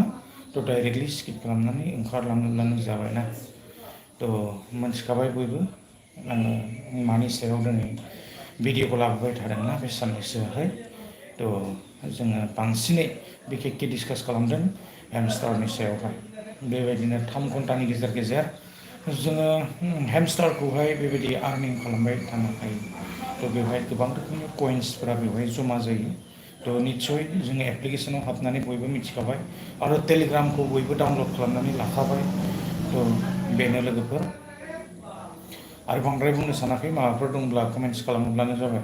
थ' डाइरेक्टलि स्किप खालामनानै ओंखारलाङोब्लानो जाबाय ना थ' मोनथिखाबाय बयबो आङो मानि सायाव दिनै भिडिअखौ लाबोबाय थादोंना बे साननैसोआवहाय थ' जोङो बांसिनै बिखेकखे डिसकास खालामदों हेमस्टारनि सायावहाय बेबायदिनो 3 घन्टानि गेजेर गेजेर जोङो हेमस्टारखौहाय बेबायदि आर्निं खालामबाय थानो हायो थ' बेवहाय गोबां रोखोमनि कइन्सफोरा बेवहाय जमा जायो थ' निस्सय जोङो एप्लिकेसनाव हाबनानै बयबो मिथिखाबाय आरो टेलिग्रामखौ बयबो डाउनलड खालामनानै लाखाबाय थ' बेनो लोगोफोर आरो बांद्राय बुंनो सानाखै माबाफोर दंब्ला कमेन्ट्स खालामोब्लानो जाबाय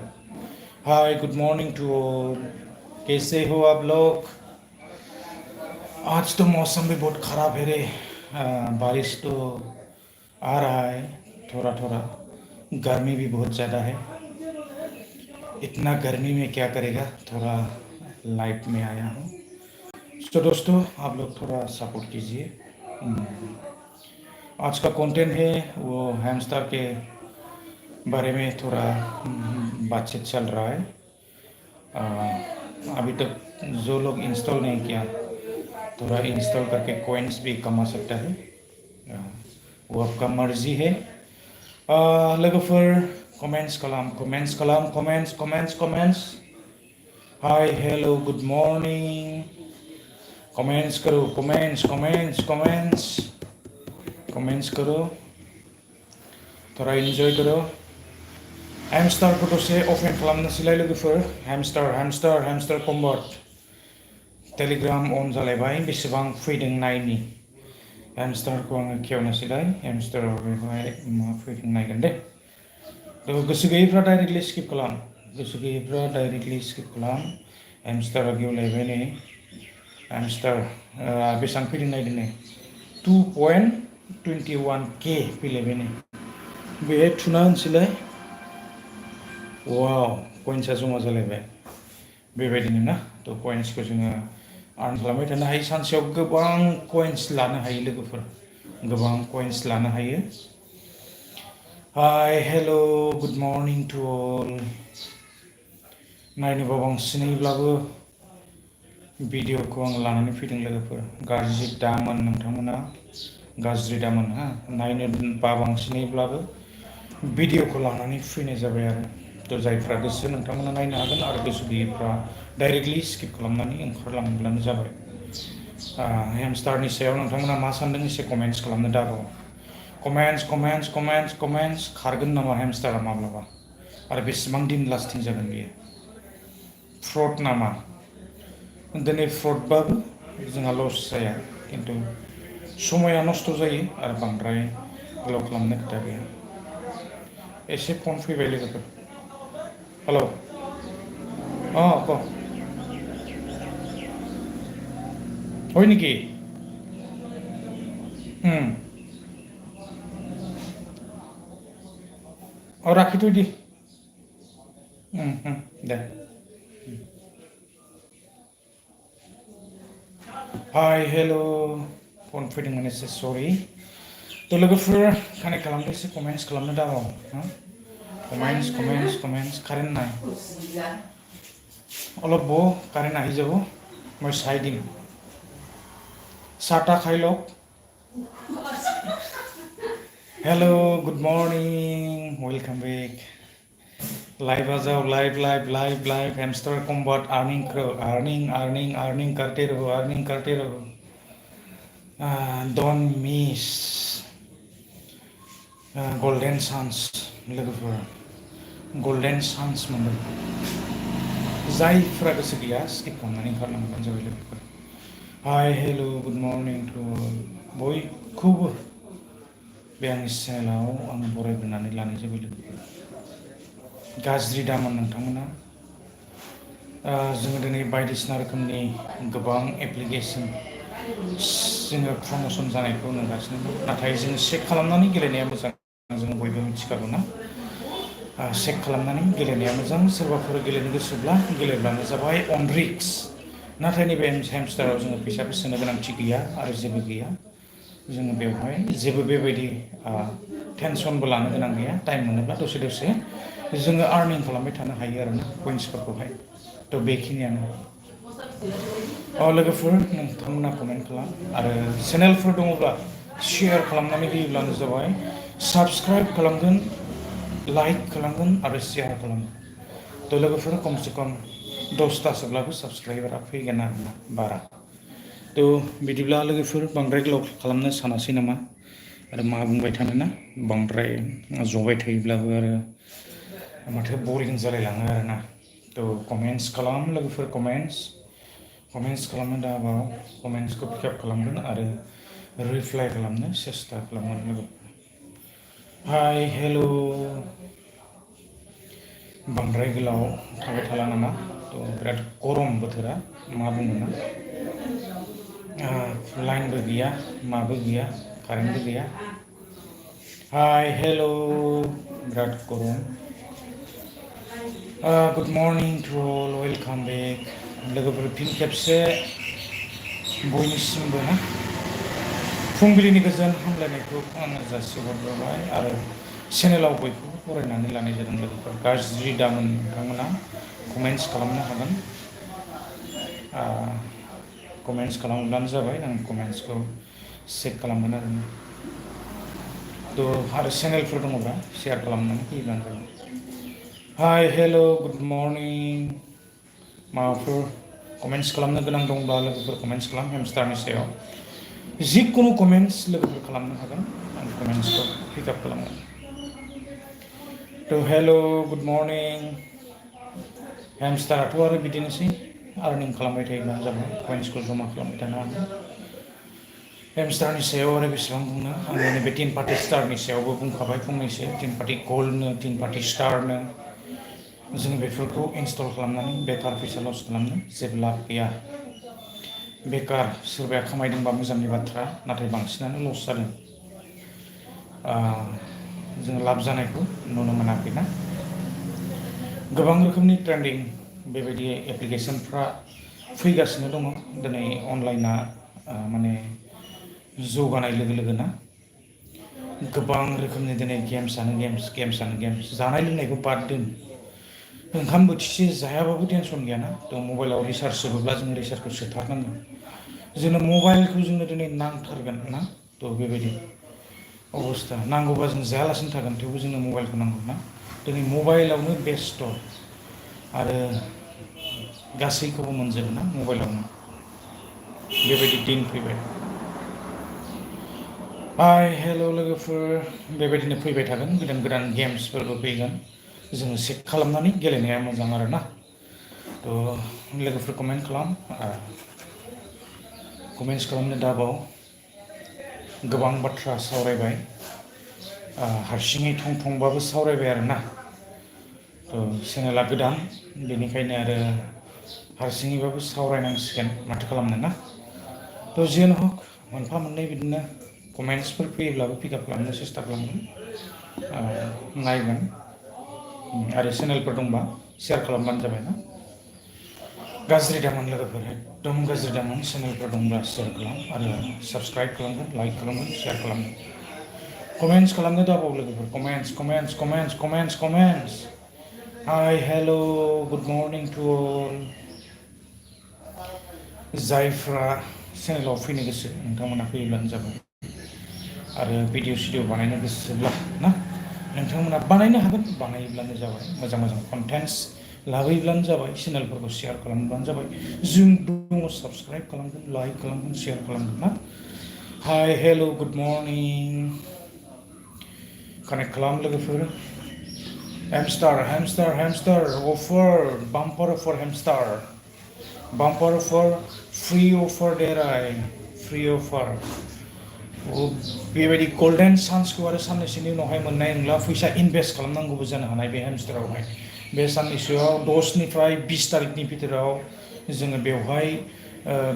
हाय गुड मर्निं टू ऑल कैसे हो आप लोग आज तो मौसम भी बहुत ख़राब है रे बारिश तो आ रहा है थोड़ा थोड़ा गर्मी भी बहुत ज़्यादा है इतना गर्मी में क्या करेगा थोड़ा लाइट में आया हूँ तो दोस्तों आप लोग थोड़ा सपोर्ट कीजिए आज का कंटेंट है वो हैमस्टर के बारे में थोड़ा बातचीत चल रहा है अभी तक जो लोग इंस्टॉल नहीं किया थोड़ा इंस्टॉल करके कॉइन्स भी कमा सकता है वो आपका मर्जी है लोगोफोर कमेन्ट्स खालाम कमेन्ट्स हाय हेलो गुड मॉर्निंग कमेंट्स करो कमेंट्स करो थोड़ा इन्जॉय करो हेमस्टारखौ दसे अपेन खालामनोसैलाय लोगोफोर हेमस्टार कम्बट टेलिग्राम अन जालायबाय बेसेबां फैदों नायनि हेमस्टारखौ आङो खेवनोसैलाय हेमस्टाराव बेवहाय मा फैदों नायगोन दे थ' गोसो गैयैफ्रा डाइरेक्टलि स्किप खालाम हेमस्टारा गेवलायबाय नै हेमस्टार बेसेबां फैदों नायदो नै 2.21K फैलायबाय नै बेहाय थुना होनोसैलाय वाव कइन्सआ जमा जालायबाय बेबायदिनो ना थ' कइन्सखौ जोङो आर्न खालामबाय थानो हायो सानसेयाव गोबां कइन्स लानो हायो लोगोफोर गोबां कइन्स लानो हायो हाय हेल' गुड मर्निं टु अल नायनोबा बांसिनैब्लाबो भिडिअखौ आं लानानै फैदों लोगोफोर गाज्रि दामोन नोंथांमोना गाज्रि दामोन हा नायनो बांसिनैब्लाबो भिडिअखौ लानानै फैनाय जाबाय आरो थ' जायफ्रा गोसो नोंथांमोना नायनो हागोन आरो गोसो गैयैफ्रा डाइरेक्टलि स्किप खालामनानै ओंखारलांब्लानो जाबाय हेमस्टारनि सायाव नोंथांमोना मा सानदों एसे कमेन्ट्स खालामनो दाबाव कमेन्ट्स खारगोन नामा हेमस्टारा माब्लाबा आरो बेसेबां दिन लास्टिं जागोन बियो फ्रड नामा दिनै फ्रडबाबो जोंहा लस जाया खिन्थु समाया नस्थ' जायो आरो बांद्राय गोलाव खालामनो खोथा गैया एसे फन फैबाय लोगोफोर हेल' क হয় নেকি राखि थৈ दि दे हाय हेल' फन फैदोंमोन एसे सरि थ' लोगोफोर कानेक्ट खालामदो एसे कमेन्ट्स खालामनो दाबाव कमेन्ट्स कारेन्ट নাই অলপ বহ কারেন্ট আহি যাব মই চাই দিম চাহ তাহ খাই লওক hello good morning welcome back live आ जाओ लाइव हेमस्टर कम्बट अर्निंग करते रहो डोंट मिस गोल्डन चान्स लोगोफोर गोल्डन चान्स मोनदों जायफ्रा गोसो गैया स्किप खालामनानै ओंखारलांबानो जाबाय लोगोफोर हाय हेल' गुड मर्निं टु बयखौबो बे आंनि चेनेलाव आं बरायग्रोनानै लानाय जाबाय लोगोफोर गाज्रि दामोन नोंथांमोना जोङो दिनै बायदिसिना रोखोमनि गोबां एप्लिकेसन जोङो प्रम'सन जानायखौ नुगासिनो दं नाथाय जों चेक खालामनानै गेलेनाया मोजां जों बयबो मिथिखागौ ना चेक खालामनानै गेलेनाया मोजां सोरबाफोर गेलेनो गोसोब्ला गेलेब्लानो जाबाय अन रिक्स नाथाय नैबे हेमस्टाराव जोङो फैसाबो सोनो गोनांथि गैया आरो जेबो गैया जोङो बेवहाय जेबो बेबायदि टेनसनबो लानो गोनां गैया टाइम मोनोब्ला दसे जोङो आर्निं खालामबाय थानो हायो आरोना कइन्सफोरखौहाय थ' बेखिनियानो लोगोफोर नोंथांमोना कमेन्ट खालाम आरो चेनेलफोर दङब्ला शेयार खालामनानै होयोब्लानो जाबाय साबस्क्राइब खालामगोन लाइक खालामगोन आरो शेयार खालामगोन थ' लोगोफोर खमसे खम 10तासोब्लाबो साबस्क्राइबारा फैगोन आरोना बारा थ' बिदिब्ला लोगोफोर बांद्राय गोलाव खालामनो सानासै नामा आरो मा बुंबाय थानो ना बांद्राय जबाय थायोब्लाबो आरो माथो बरिं जालायलाङो आरोना थ' कमेन्ट्स खालाम लोगोफोर कमेन्ट्स खालामनो दाबाव कमेन्ट्सखौ पिकआप खालामगोन आरो रिप्लाइ खालामनो सेस्था खालामगोन लोगोफोर हाय हेल' बांद्राय गोलाव थाबाय थाला नामा थ' बिराद गरम बोथोरा मा बुङो ना लाइनबो गैया माबो गैया कारेन्टबो गैया हाय हेल' बिराद गरम good morning to all welcome back लोगोफोर फिन खेबसे बयनिसिमबो ना फुंबिलिनि गोजोन हामलायनायखौ आङो जासिहरबाय आरो चेनेलाव बयखौबो फरायनानै लानाय जादों लोगोफोर गाज्रि दामोन नोंथांमोना कमेन्ट्स खालामनो हागोन कमेन्ट्स खालामब्लानो जाबाय आं कमेन्ट्सखौ चेक खालामगोन आरो थ' आरो चेनेलफोर दङब्ला शेयार खालामनानै होयोब्लानो जाबाय हाय हेल' गुड मर्निं माबाफोर कमेन्ट्स खालामनो गोनां दंब्ला लोगोफोर कमेन्ट्स खालाम हेमस्टारनि सायाव जिखुनु कमेन्ट्स लोगोफोर खालामनो हागोन आं कमेन्ट्सखौ पिकआप खालामगोन थ' हेल' गुड मर्निं हेमस्टाराथ' आरो बिदिनोसै आर्निं खालामबाय थायोब्लानो जाबाय कइन्सखौ जमा खालामबाय थानो हागोन हेमस्टारनि सायाव आरो बेसेबां बुंनो आं नैबे टिन पार्टि स्टारनि सायावबो बुंखाबाय फंनैसो टिन पार्टि गल्डनो टिन पार्टि स्टारनो जों बेफोरखौ इनस्टल खालामनानै बेकार फैसा लस खालामनो जेबो लाब गैया बेकार सोरबाया खामायदोंबा मोजांनि बाथ्रा नाथाय बांसिनानो लस जादों जों लाब जानायखौ नुनो मोनाखैना गोबां रोखोमनि ट्रेन्डिं बेबायदि एप्लिकेसनफ्रा फैगासिनो दङ दिनै अनलाइना माने जौगानाय लोगो लोगोना गोबां रोखोमनि दिनै गेम्सआनो गेम्स जानाय लोंनायखौ बाद दोन ओंखाम बोथिसे जायाबाबो टेनसन गैयाना थ' मबाइलाव रिसार्ज सोब्ला जों रिसार्जखौ सोथारनांगोन जोंनो मबाइलखौ जोंनो दिनै नांथारगोन ना थ' बेबायदि अबस्था नांगौबा जों जायालासिनो थागोन थेवबो जोंनो मबाइलखौ नांगौ ना दिनै मबाइलावनो बेस्थ' आरो गासैखौबो मोनजोबो ना मबाइलावनो बेबायदि दिन फैबाय हाय हेल' लोगोफोर बेबायदिनो फैबाय थागोन गोदान गोदान गेम्सफोरबो फैगोन जोङो चेक खालामनानै गेलेनाया मोजां आरोना थ' लोगोफोर कमेन्ट खालाम कमेन्ट्स खालामनो दाबाव गोबां बाथ्रा सावरायबाय हारसिङै थंबाबो सावरायबाय आरोना थ' चेनेला गोदान बेनिखायनो आरो हारसिङैबाबो सावरायनांसिगोन माथो खालामनो ना थ' जियानो हक मोनफा मोननै बिदिनो कमेन्ट्सफोर फैयोब्लाबो पिकआप खालामनो सेस्था खालामगोन नायगोन आरो चेनेलफोर दंबा शेयार खालामबानो जाबाय ना गाज्रि दामोन लोगोफोर एकदम गाज्रि दामोन चेनेलफोर दंब्ला शेयार खालाम आरो साबस्क्राइब खालामगोन लाइक खालामगोन शेयार खालामगोन कमेन्ट्स खालामनो दाबाव लोगोफोर कमेन्ट्स हाय हेल' गुड मर्निं टु अल जायफ्रा चेनेलाव फैनो गोसो नोंथांमोना फैयोब्लानो जाबाय आरो भिडिअ बानायनो गोसोब्ला ना नोंथांमोना बानायनो हागोन बानायोब्लानो जाबाय मोजां मोजां कन्टेन्ट्स लाबोयोब्लानो जाबाय चेनेलफोरखौ शेयार खालामब्लानो जाबाय जों दङ साबस्क्राइब खालामगोन लाइक खालामगोन शेयार खालामगोन ना हाय हेल' गुड मर्निं कानेक्ट खालाम लोगोफोर हेमस्टार अफार बाम्पार अफार हेमस्टार बाम्पार अफार फ्रि अफार देराय फ्रि अफार बेबायदि गल्डेन चान्सखौ आरो साननैसोनि उनावहाय मोननाय नंला फैसा इनभेस्ट खालामनांगौबो जानो हानाय बे हेमस्टारावहाय बे साननैसोआव 10निफ्राय 20 तारिखनि भितराव जोङो बेवहाय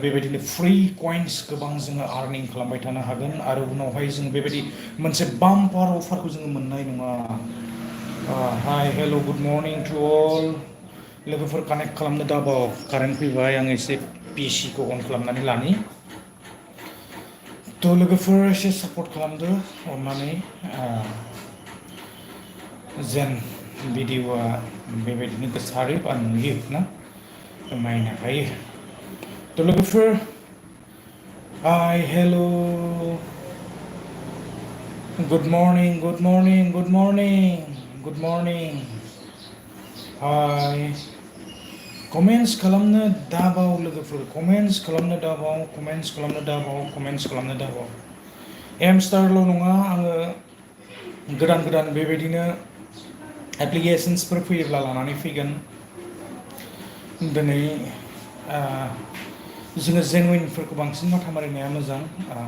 बेबायदिनो फ्रि कइन्स गोबां जोङो आर्निं खालामबाय थानो हागोन आरो उनावहाय जोङो बेबायदि मोनसे बाम्पार अफारखौ जोङो मोननाय नङा हाय हेल' गुड मर्निं टु अल लोगोफोर कानेक्ट खालामनो दाबाव कारेन्ट फैबाय आं एसे पिसिखौ अन खालामनानै लानि थ' लोगोफोर एसे सापर्ट खालामदो अननानै जेन भिडिअआ बेबायदिनो गोसारो बा नुयो ना नायनो हायो थ' लोगोफोर हाय हेल' गुड मर्निं हाय कमेन्ट्स खालामनो दाबाव लोगोफोर कमेन्ट्स खालामनो दाबाव हेमस्टारल' नङा आङो गोदान बेबायदिनो एप्लिकेसन्सफोर फैयोब्ला लानानै फैगोन दिनै जोङो जेनुइनफोरखौ बांसिन माथा मारिनाया मोजां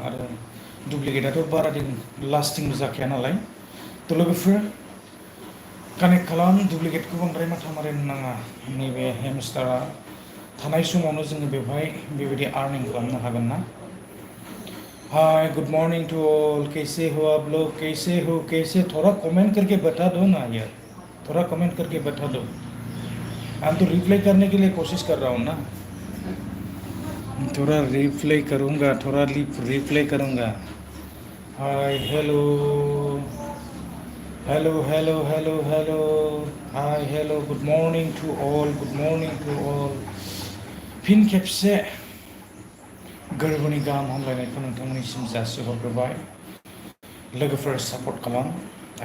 आरो डुप्लिकेटआथ' बारा दिन लास्टिंबो जाखाया नालाय थ' लोगोफोर कानेक्ट खालाम डुप्लिकेटखौ बांद्राय माथा मारिनो नाङा नैबे हेमस्टारा थानाय समावनो जोङो बेवहाय बेबायदि आर्निं खालामनो हागोन ना hi good morning to all कैसे हो आप लोग कैसे थोड़ा कमेंट करके बता दो ना यार थोड़ा कमेंट करके बता दो हम तो रिप्लाई करने के लिए कोशिश कर रहा हूँ ना थोड़ा रिप्लाई करूँगा hi hello hi hello good morning to all फिन खेबसे गोरबोनि गाहाम हामलायनायखौ नोंथांमोननिसिम जासिहरग्रोबाय लोगोफोर सापर्ट खालाम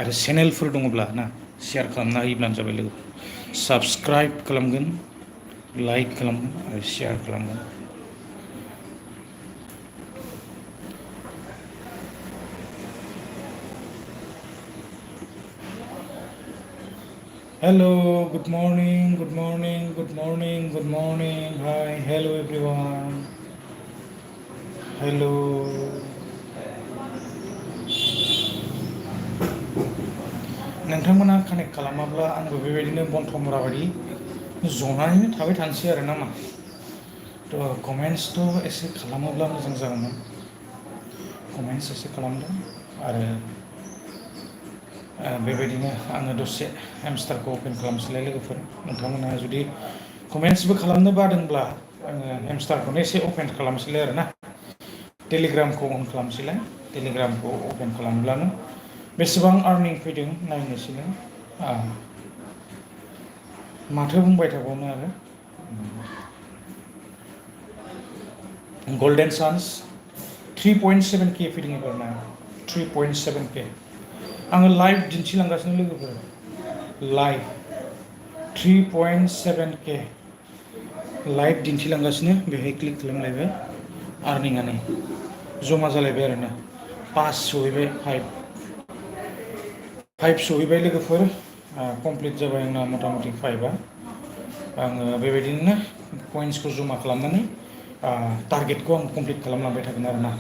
आरो चेनेलफोर दङब्ला ना शेयार खालामना होयोब्लानो जाबाय लोगोफोर साबस्क्राइब खालामगोन लाइक खालामगोन आरो शेयार खालामगोन। Hello, good morning, good morning, good morning, good morning. Hi, hello everyone. Hello. नोंथांमोना कानेक्ट खालामाब्ला आंबो बेबायदिनो बन्थमरा बायदि जनानैनो थाबाय थानोसै आरो ना मा थ' कमेन्ट्सथ' एसे खालामोब्ला मोजां जागौमोन। कमेन्ट्स एसे खालामदों आरो बेबायदिनो आङो दसे हेमस्टारखौ अपेन खालामसैलाय लोगोफोर नोंथांमोना जुदि कमेन्ट्सबो खालामनो बादोंब्ला आङो हेमस्टारखौनो एसे अपेन खालामसैलाय आरो ना टेलिग्रामखौ अन खालामसैलाय टेलिग्रामखौ अपेन खालामब्लानो बेसेबां आर्निं फैदों नायनोसैलाय माथो बुंबाय थाबावनो आरो गल्डेन सान्स 3.7K फैदों एबारना 3.7K आङो लाइभ दिन्थिलांगासिनो लोगोफोर लाइभ 3.7K लाइभ दिन्थिलांगासिनो बेहाय क्लिक खालामलायबाय आर्निंआनो जमा जालायबाय आरोना 5 सहैबाय 5 सहैबाय लोगोफोर कमप्लिट जाबाय आंना मथा मथि 5आ आङो बेबायदिनो कइन्सखौ जमा खालामनानै टारगेटखौ आं कमप्लिट खालामलांबाय थागोन आरोना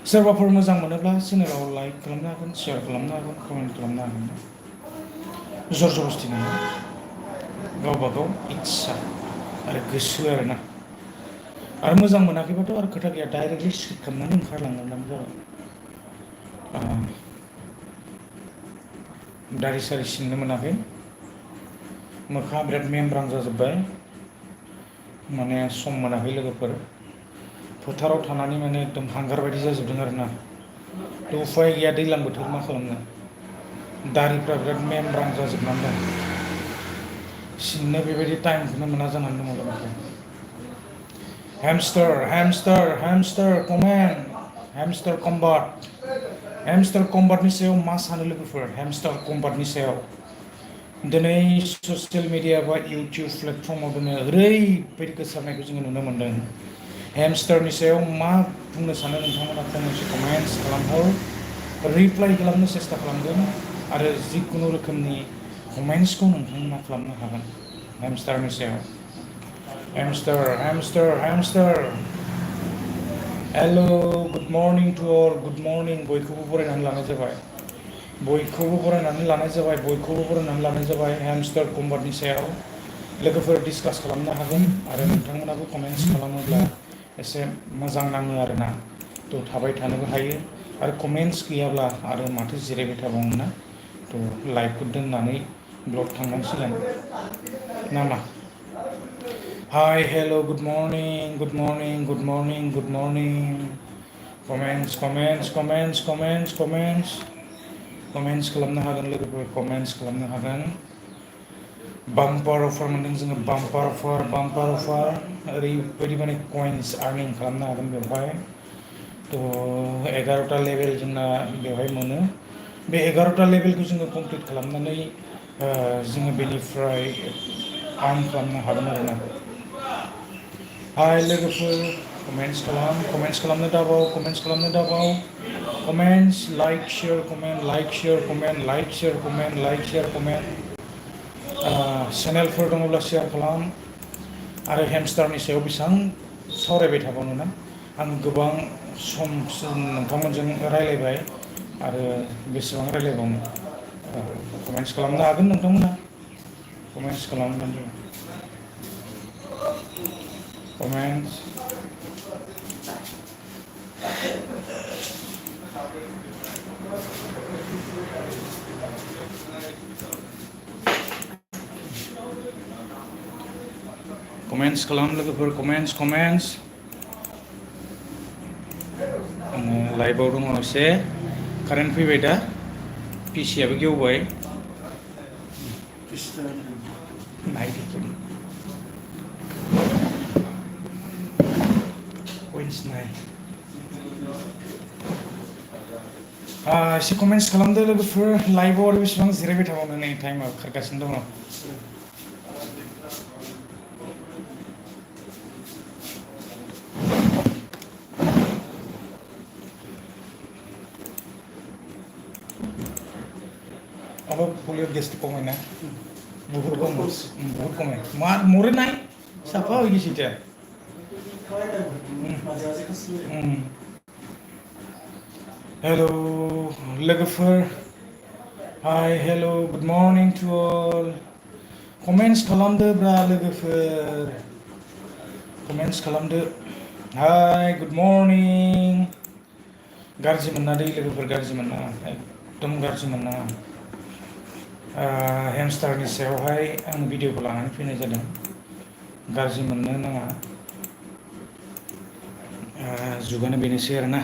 सोरबाफोर मोजां मोनोब्ला चेनेलाव लाइक खालामनो हागोन शेयार खालामनो हागोन कमेन्ट खालामनो हागोन जर जबस्ति नङा गावबा गाव इस्सा आरो गोसो आरोना आरो मोजां मोनाखैबाथ' आरो खोथा गैया डाइरेक्टलि स्किप खालामनानै ओंखारलांनांगौ जाबाय दारि सारि सिननो मोनाखै मोखाङा बिराद मेमब्रां जाजोब्बाय माने सम मोनाखै लोगोफोर फोथाराव थानानै माने एकदम हांगार बायदि जाजोबदों आरोना थ' उफाय गैया दैज्लां बोथोर मा खालामनो दारिफ्रा बिराद मेमब्रां जाजोबनानै दं सिननो बेबायदि टाइमखौनो मोना जानानै दङ लोगोफोर हेमस्टार हेमस्टार हेमस्टार कमेन्ट हेमस्टार कम्बाटनि सायाव मा सानो लोगोफोर हेमस्टार कम्बाटनि सायाव दिनै ससियेल मिडिया बा इउटुब प्लेटफर्माव दिनै ओरैबायदि गोसारनायखौ जोङो नुनो मोन्दों हेमस्टारनि सायाव मा बुंनो सानो नोंथांमोना फंनैसो कमेन्ट्स खालामहर रिप्लाइ खालामनो सेस्था खालामगोन आरो जिखुनु रोखोमनि कमेन्ट्सखौ नोंथांमोना खालामनो हागोन हेमस्टारनि सायाव हेमस्टार hello' good morning to all good morning बयखौबो बरायनानै लानाय जाबाय हेमस्टार कम्बाटनि सायाव लोगोफोर डिसकास खालामनो हागोन आरो नोंथांमोनाबो कमेन्ट्स खालामोब्ला एसे मोजां नाङो आरोना थ' थाबाय थानोबो हायो आरो कमेन्ट्स गैयाब्ला आरो माथो जिरायबाय थाबावनो ना थ' लाइभखौ दोननानै ब्लग थांनांसिगोन नामा हाय हेल' गुड मर्निं कमेन्ट्स खालामनो हागोन लोगोफोर कमेन्ट्स खालामनो हागोन बाम्पार अफार मोनदों जोङो बाम्पार अफार ओरैबायदि माने कइन्स आर्निं खालामनो हागोन बेवहाय थ' 11टा लेभेल जोंना बेवहाय मोनो बे 11टा लेभेलखौ जोङो कमप्लिट खालामनानै जोङो बेनिफ्राय आर्न खालामनो हागोन आरोना हाय लोगोफोर कमेन्ट्स खालामनो दाबाव कमेन्ट्स लाइक शेयार कमेन्ट चेनेलफोर दङब्ला शेयार खालाम आरो हेमस्टारनि सायाव बेसेबां सावरायबाय थाबावनो ना आं गोबां सम नोंथांमोनजों रायलायबाय आरो बेसेबां रायलायबावनो कमेन्ट्स खालामनो हागोन नोंथांमोना कमेन्ट्स खालामबानो कमेन्ट्स खालाम लोगोफोर कमेन्ट्स आङो लाइभआव दङ एसे कारेन्ट फैबाय दा पिसिआबो गेवबाय एसे कमेन्ट्स खालामदो लोगोफोर लाइभआव आरो बेसेबां जिरायबाय थाबावनो नै टाइमा खारगासिनो दङ माबा पलिअ गेस्टिक कमायना बहुत कमाय मार मरे नाय साफा होई गिसिते हेलो लोगोफोर hi hello good morning to all comments खालामदो ब्रा लोगोफोर कमेन्ट्स खालामदो हाय गुड मर्निं गाज्रि मोनना दै लोगोफोर गाज्रि मोनना एकदम गाज्रि मोनना हेमस्टारनि सायावहाय आं भिडिअखौ लानानै फैनाय जादों गाज्रि मोननो नाङा जुगानो बेनोसै आरोना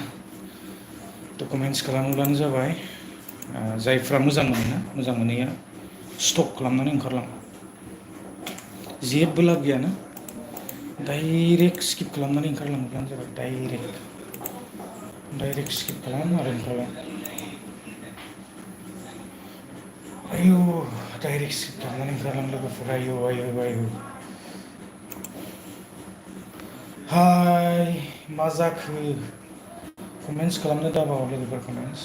थ' कमेन्ट्स खालामब्लानो जाबाय जायफ्रा मोजां मोनोना मोजां मोनैया स्टप खालामनानै ओंखारलां जेबो लाब गैयाना डाइरेक्ट स्किप खालामनानै ओंखारलांब्लानो जाबाय डाइरेक्ट स्किप खालाम आरो ओंखारलां आयु डाइरेक्ट स्किप खालामनानै ओंखारलां लोगोफोर आयु हाय मा जाखो कमेन्ट्स खालामनो दाबाव लोगोफोर कमेन्ट्स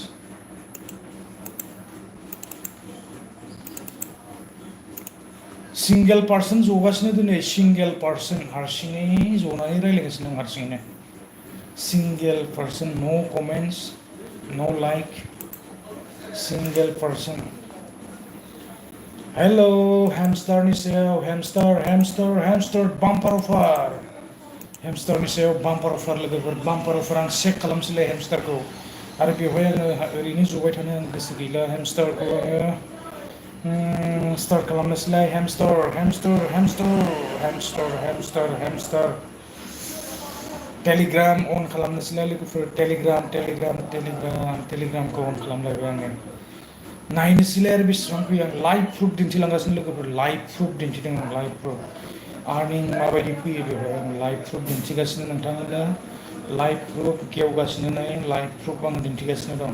सिंगेल पार्सन जगासिनो दिनै सिंगेल पार्सन हारसिङै जनानै रायज्लायगासिनो दं हारसिङैनो single person no comments no like single person hello हेमस्टारनि सायाव हेमस्टार बाम्पार अफार हेमस्टारनि सायाव बाम्पार अफार लोगोफोर बाम्पार अफार आं चेक खालामसैलाय हेमस्टारखौ आरो बेवहाय आङो ओरैनो जबाय थानो आं गोसो गैला हेमस्टारखौ आङो स्टार्ट खालामनोसैलाय हेमस्टार टेलिग्राम अन खालामनोसैलाय लोगोफोर टेलिग्रामखौ अन खालामलायबाय आङो नायनोसैलाय आरो बेसेबां फैयो आं लाइभ प्रुफ दिन्थिलांगासिनो लोगोफोर लाइभ प्रुफ दिन्थिदों आं लाइभ प्रुफ आर्निं माबायदि फैयो बेवहाय आं लाइभ प्रुफ दिन्थिगासिनो नोंथांनो लाइभ प्रुफ गेवगासिनो नै लाइभ प्रुफ आं दिन्थिगासिनो दं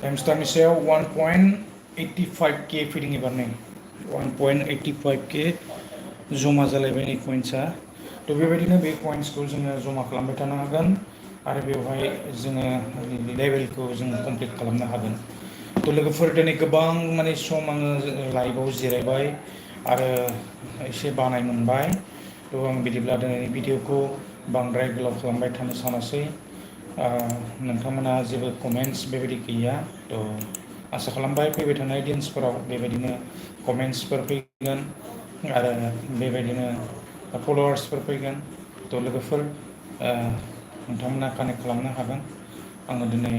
हेमस्टारनि सायाव 1.85K फैदों एबार नै 1.85K जमा जालायबाय नै कइन्सआ थ' बेबायदिनो बे कइन्सखौ जोङो जमा खालामबाय थानो हागोन आरो बेवहाय जोङो लेभेलखौ जोङो कमप्लिट खालामनो हागोन थ' लोगोफोर दिनै गोबां माने सम आङो लाइभआव जिरायबाय आरो एसे बानाय मोनबाय थ' आं बिदिब्ला दिनैनि भिडिअखौ बांद्राय गोलाव खालामबाय थानो सानासै नोंथांमोना जेबो कमेन्ट्स बेबायदि गैया थ' आसा खालामबाय फैबाय थानाय दिन्सफोराव बेबायदिनो कमेन्ट्सफोर फैगोन आरो बेबायदिनो फल'वार्सफोर फैगोन थ' लोगोफोर नोंथांमोना कानेक्ट खालामनो हागोन आङो दिनै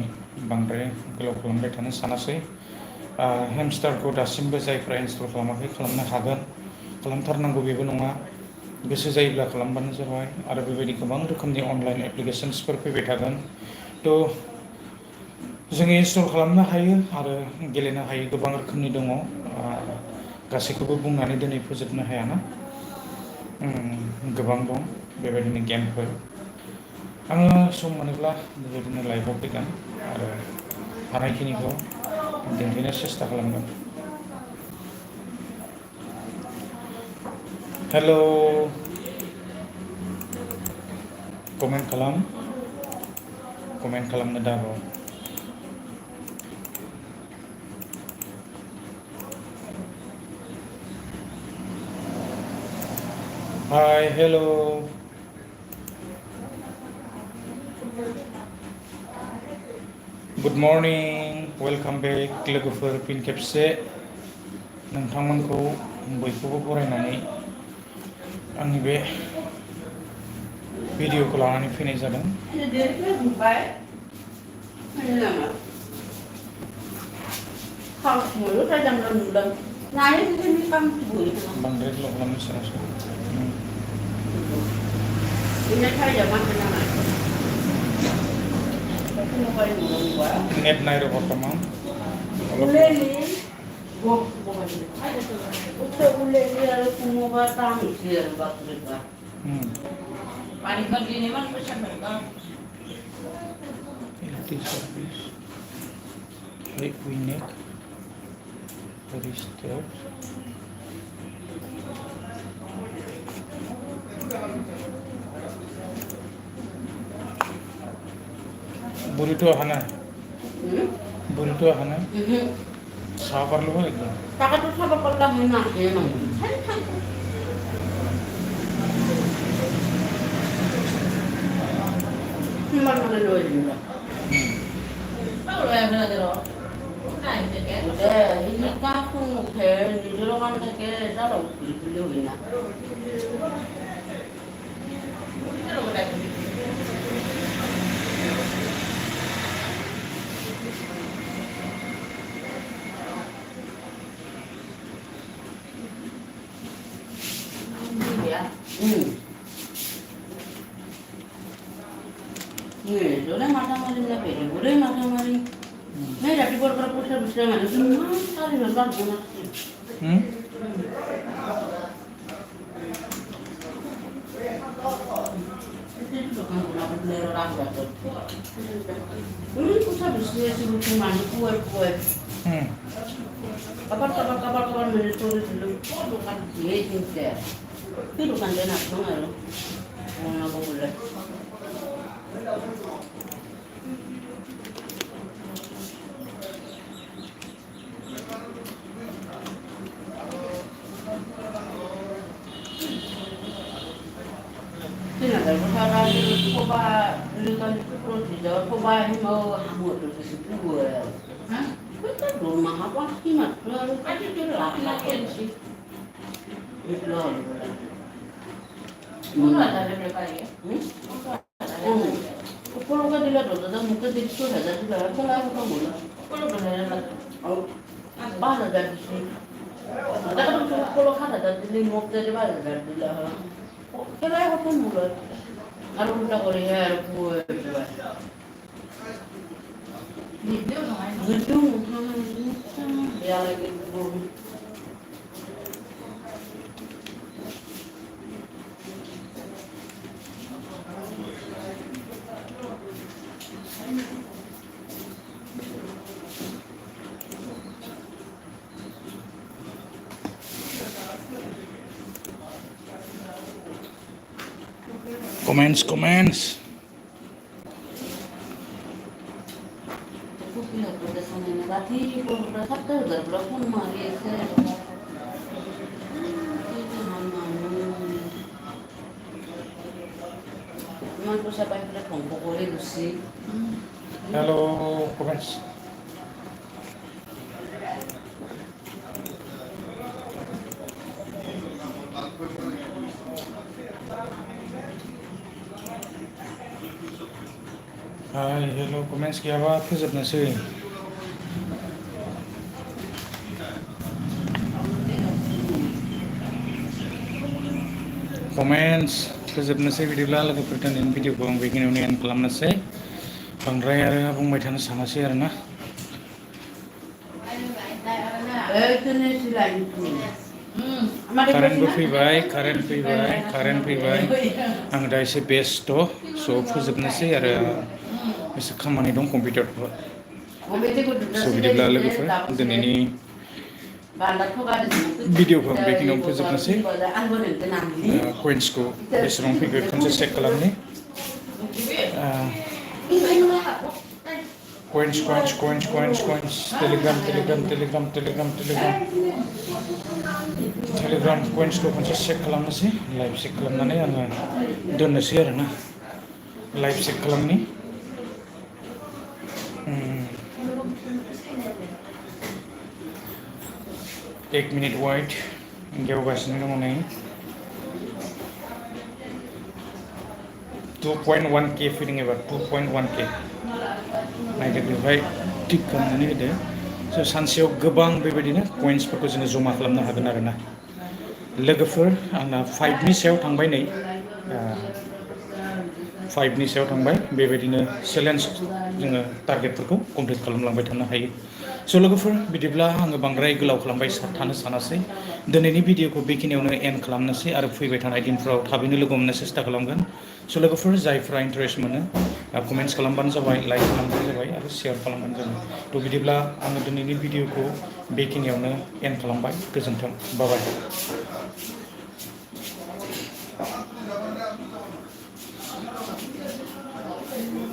बांद्राय गोलाव खालामबाय थानो सानासै हेमस्टारखौ दासिमबो जायफ्रा इनस्टल खालामाखै खालामनो हागोन खालामथारनांगौ बेबो नङा गोसो जायोब्ला खालामबानो जाबाय आरो बेबायदि गोबां रोखोमनि अनलाइन एप्लिकेसन्सफोर फैबाय थागोन थ' जोङो इनस्टल खालामनो हायो आरो गेलेनो हायो गोबां रोखोमनि दङ गासैखौबो बुंनानै दिनै फोजोबनो हायाना गोबां दं बेबायदिनो गेमफोर आङो सम मोनोब्ला बेबायदिनो लाइभआव फैगोन आरो हानायखिनिखौ दिन्थिनो सेस्था खालामगोन हेल' कमेन्ट खालामनो दाबाव हाय hello' good morning welcome back लोगोफोर फिन खेबसे नोंथांमोनखौ बयखौबो बरायनानै आंनि बे भिडिअखौ लानानै फैनाय जादों बांद्राय गोलाव खालामनो सानासै नेट नाय र बर्तमान बुरिथ' हाना sabar lu itu. Takkan tuh sabar kalau enak emang. Cuma mana doa juga. Tahu lah yang benar tu. Ini kaku ke, di ruangan ke, tahu beli ni. Boleh macam-macam nak beli, boleh macam-macam. Ni dah tiba berapa besar mana? Semua kali nampak guna. Itu bukan guna beli orang betul. Ini pusat bisnis itu cuma kuat. Kabar monitor itu bukan dia jenis. Itu bukan dia nak mana? Mana boleh. Ada masalah ni, coba dengan prosedur, coba mau hamut tu sesuatu. Kita rumah apa kimat, lalu ada jelas nak sih. Itu. Mana ada berapa ya? Kalau kan dilihat tu, dah muka di situ ada tu, kalau aku tahu lah. Kalau benar, apa ada di sini? Kalau kan ada di muka di mana ada di lah. Kalau aku pun mulut, aku pun tak boleh hari buat. Gedung, ya lagi gedung. Comments. Halo, comments. Hai, hello, comments क्या बात है जब नसे comments फोजोबनोसै बिदिब्ला लोगोफोर दिनैनि भिडिअखौ आं बेखिनियावनो एन्ड खालामनोसै बांद्राय आरो बुंबाय थानो सानासै आरोना कारेन्टबो फैबाय कारेन्ट फैबाय आं दा एसे बेस्थ' स' फोजोबनोसै आरो एसे खामानि दं कम्पिउटारफोर स' बिदिब्ला लोगोफोर दिनैनि भिडिअखौ बेखिनियावनो फोजोबनोसै कइन्सखौ बेसेबां फैगोन खनसे चेक खालामनि कइन्स टेलिग्राम कइन्सखौ खनसे चेक खालामनोसै लाइभ चेक खालामनानै आङो दोननोसै आरोना लाइभ चेक खालामनि एक मिनिट वाइट गेवगासिनो दङ नै 2.1k फैदों एबार 2.1k नायदो बेवहाय टिक खालामनानै होदो स' सानसेयाव गोबां बेबायदिनो कइन्सफोरखौ जोङो जमा खालामनो हागोन आरोना लोगोफोर आंना 5नि सायाव थांबाय नै 5नि सायाव थांबाय बेबायदिनो चेलेन्ज जोङो टारगेटफोरखौ कमप्लिट खालामलांबाय थानो हायो स' लोगोफोर बिदिब्ला आङो बांद्राय गोलाव खालामबाय थानो सानासै दिनैनि भिडिअखौ बेखिनियावनो एन्ड खालामनोसै आरो फैबाय थानाय दिनफ्राव थाबैनो लोगो मोननो सेस्था खालामगोन स' लोगोफोर जायफ्रा इन्टारेस्ट मोनो कमेन्ट्स खालामबानो जाबाय लाइक खालामबानो जाबाय आरो शेयार खालामबानो जाबाय थ' बिदिब्ला आङो दिनैनि भिडिअखौ बेखिनियावनो एन्ड खालामबाय गोजोन्थों बाय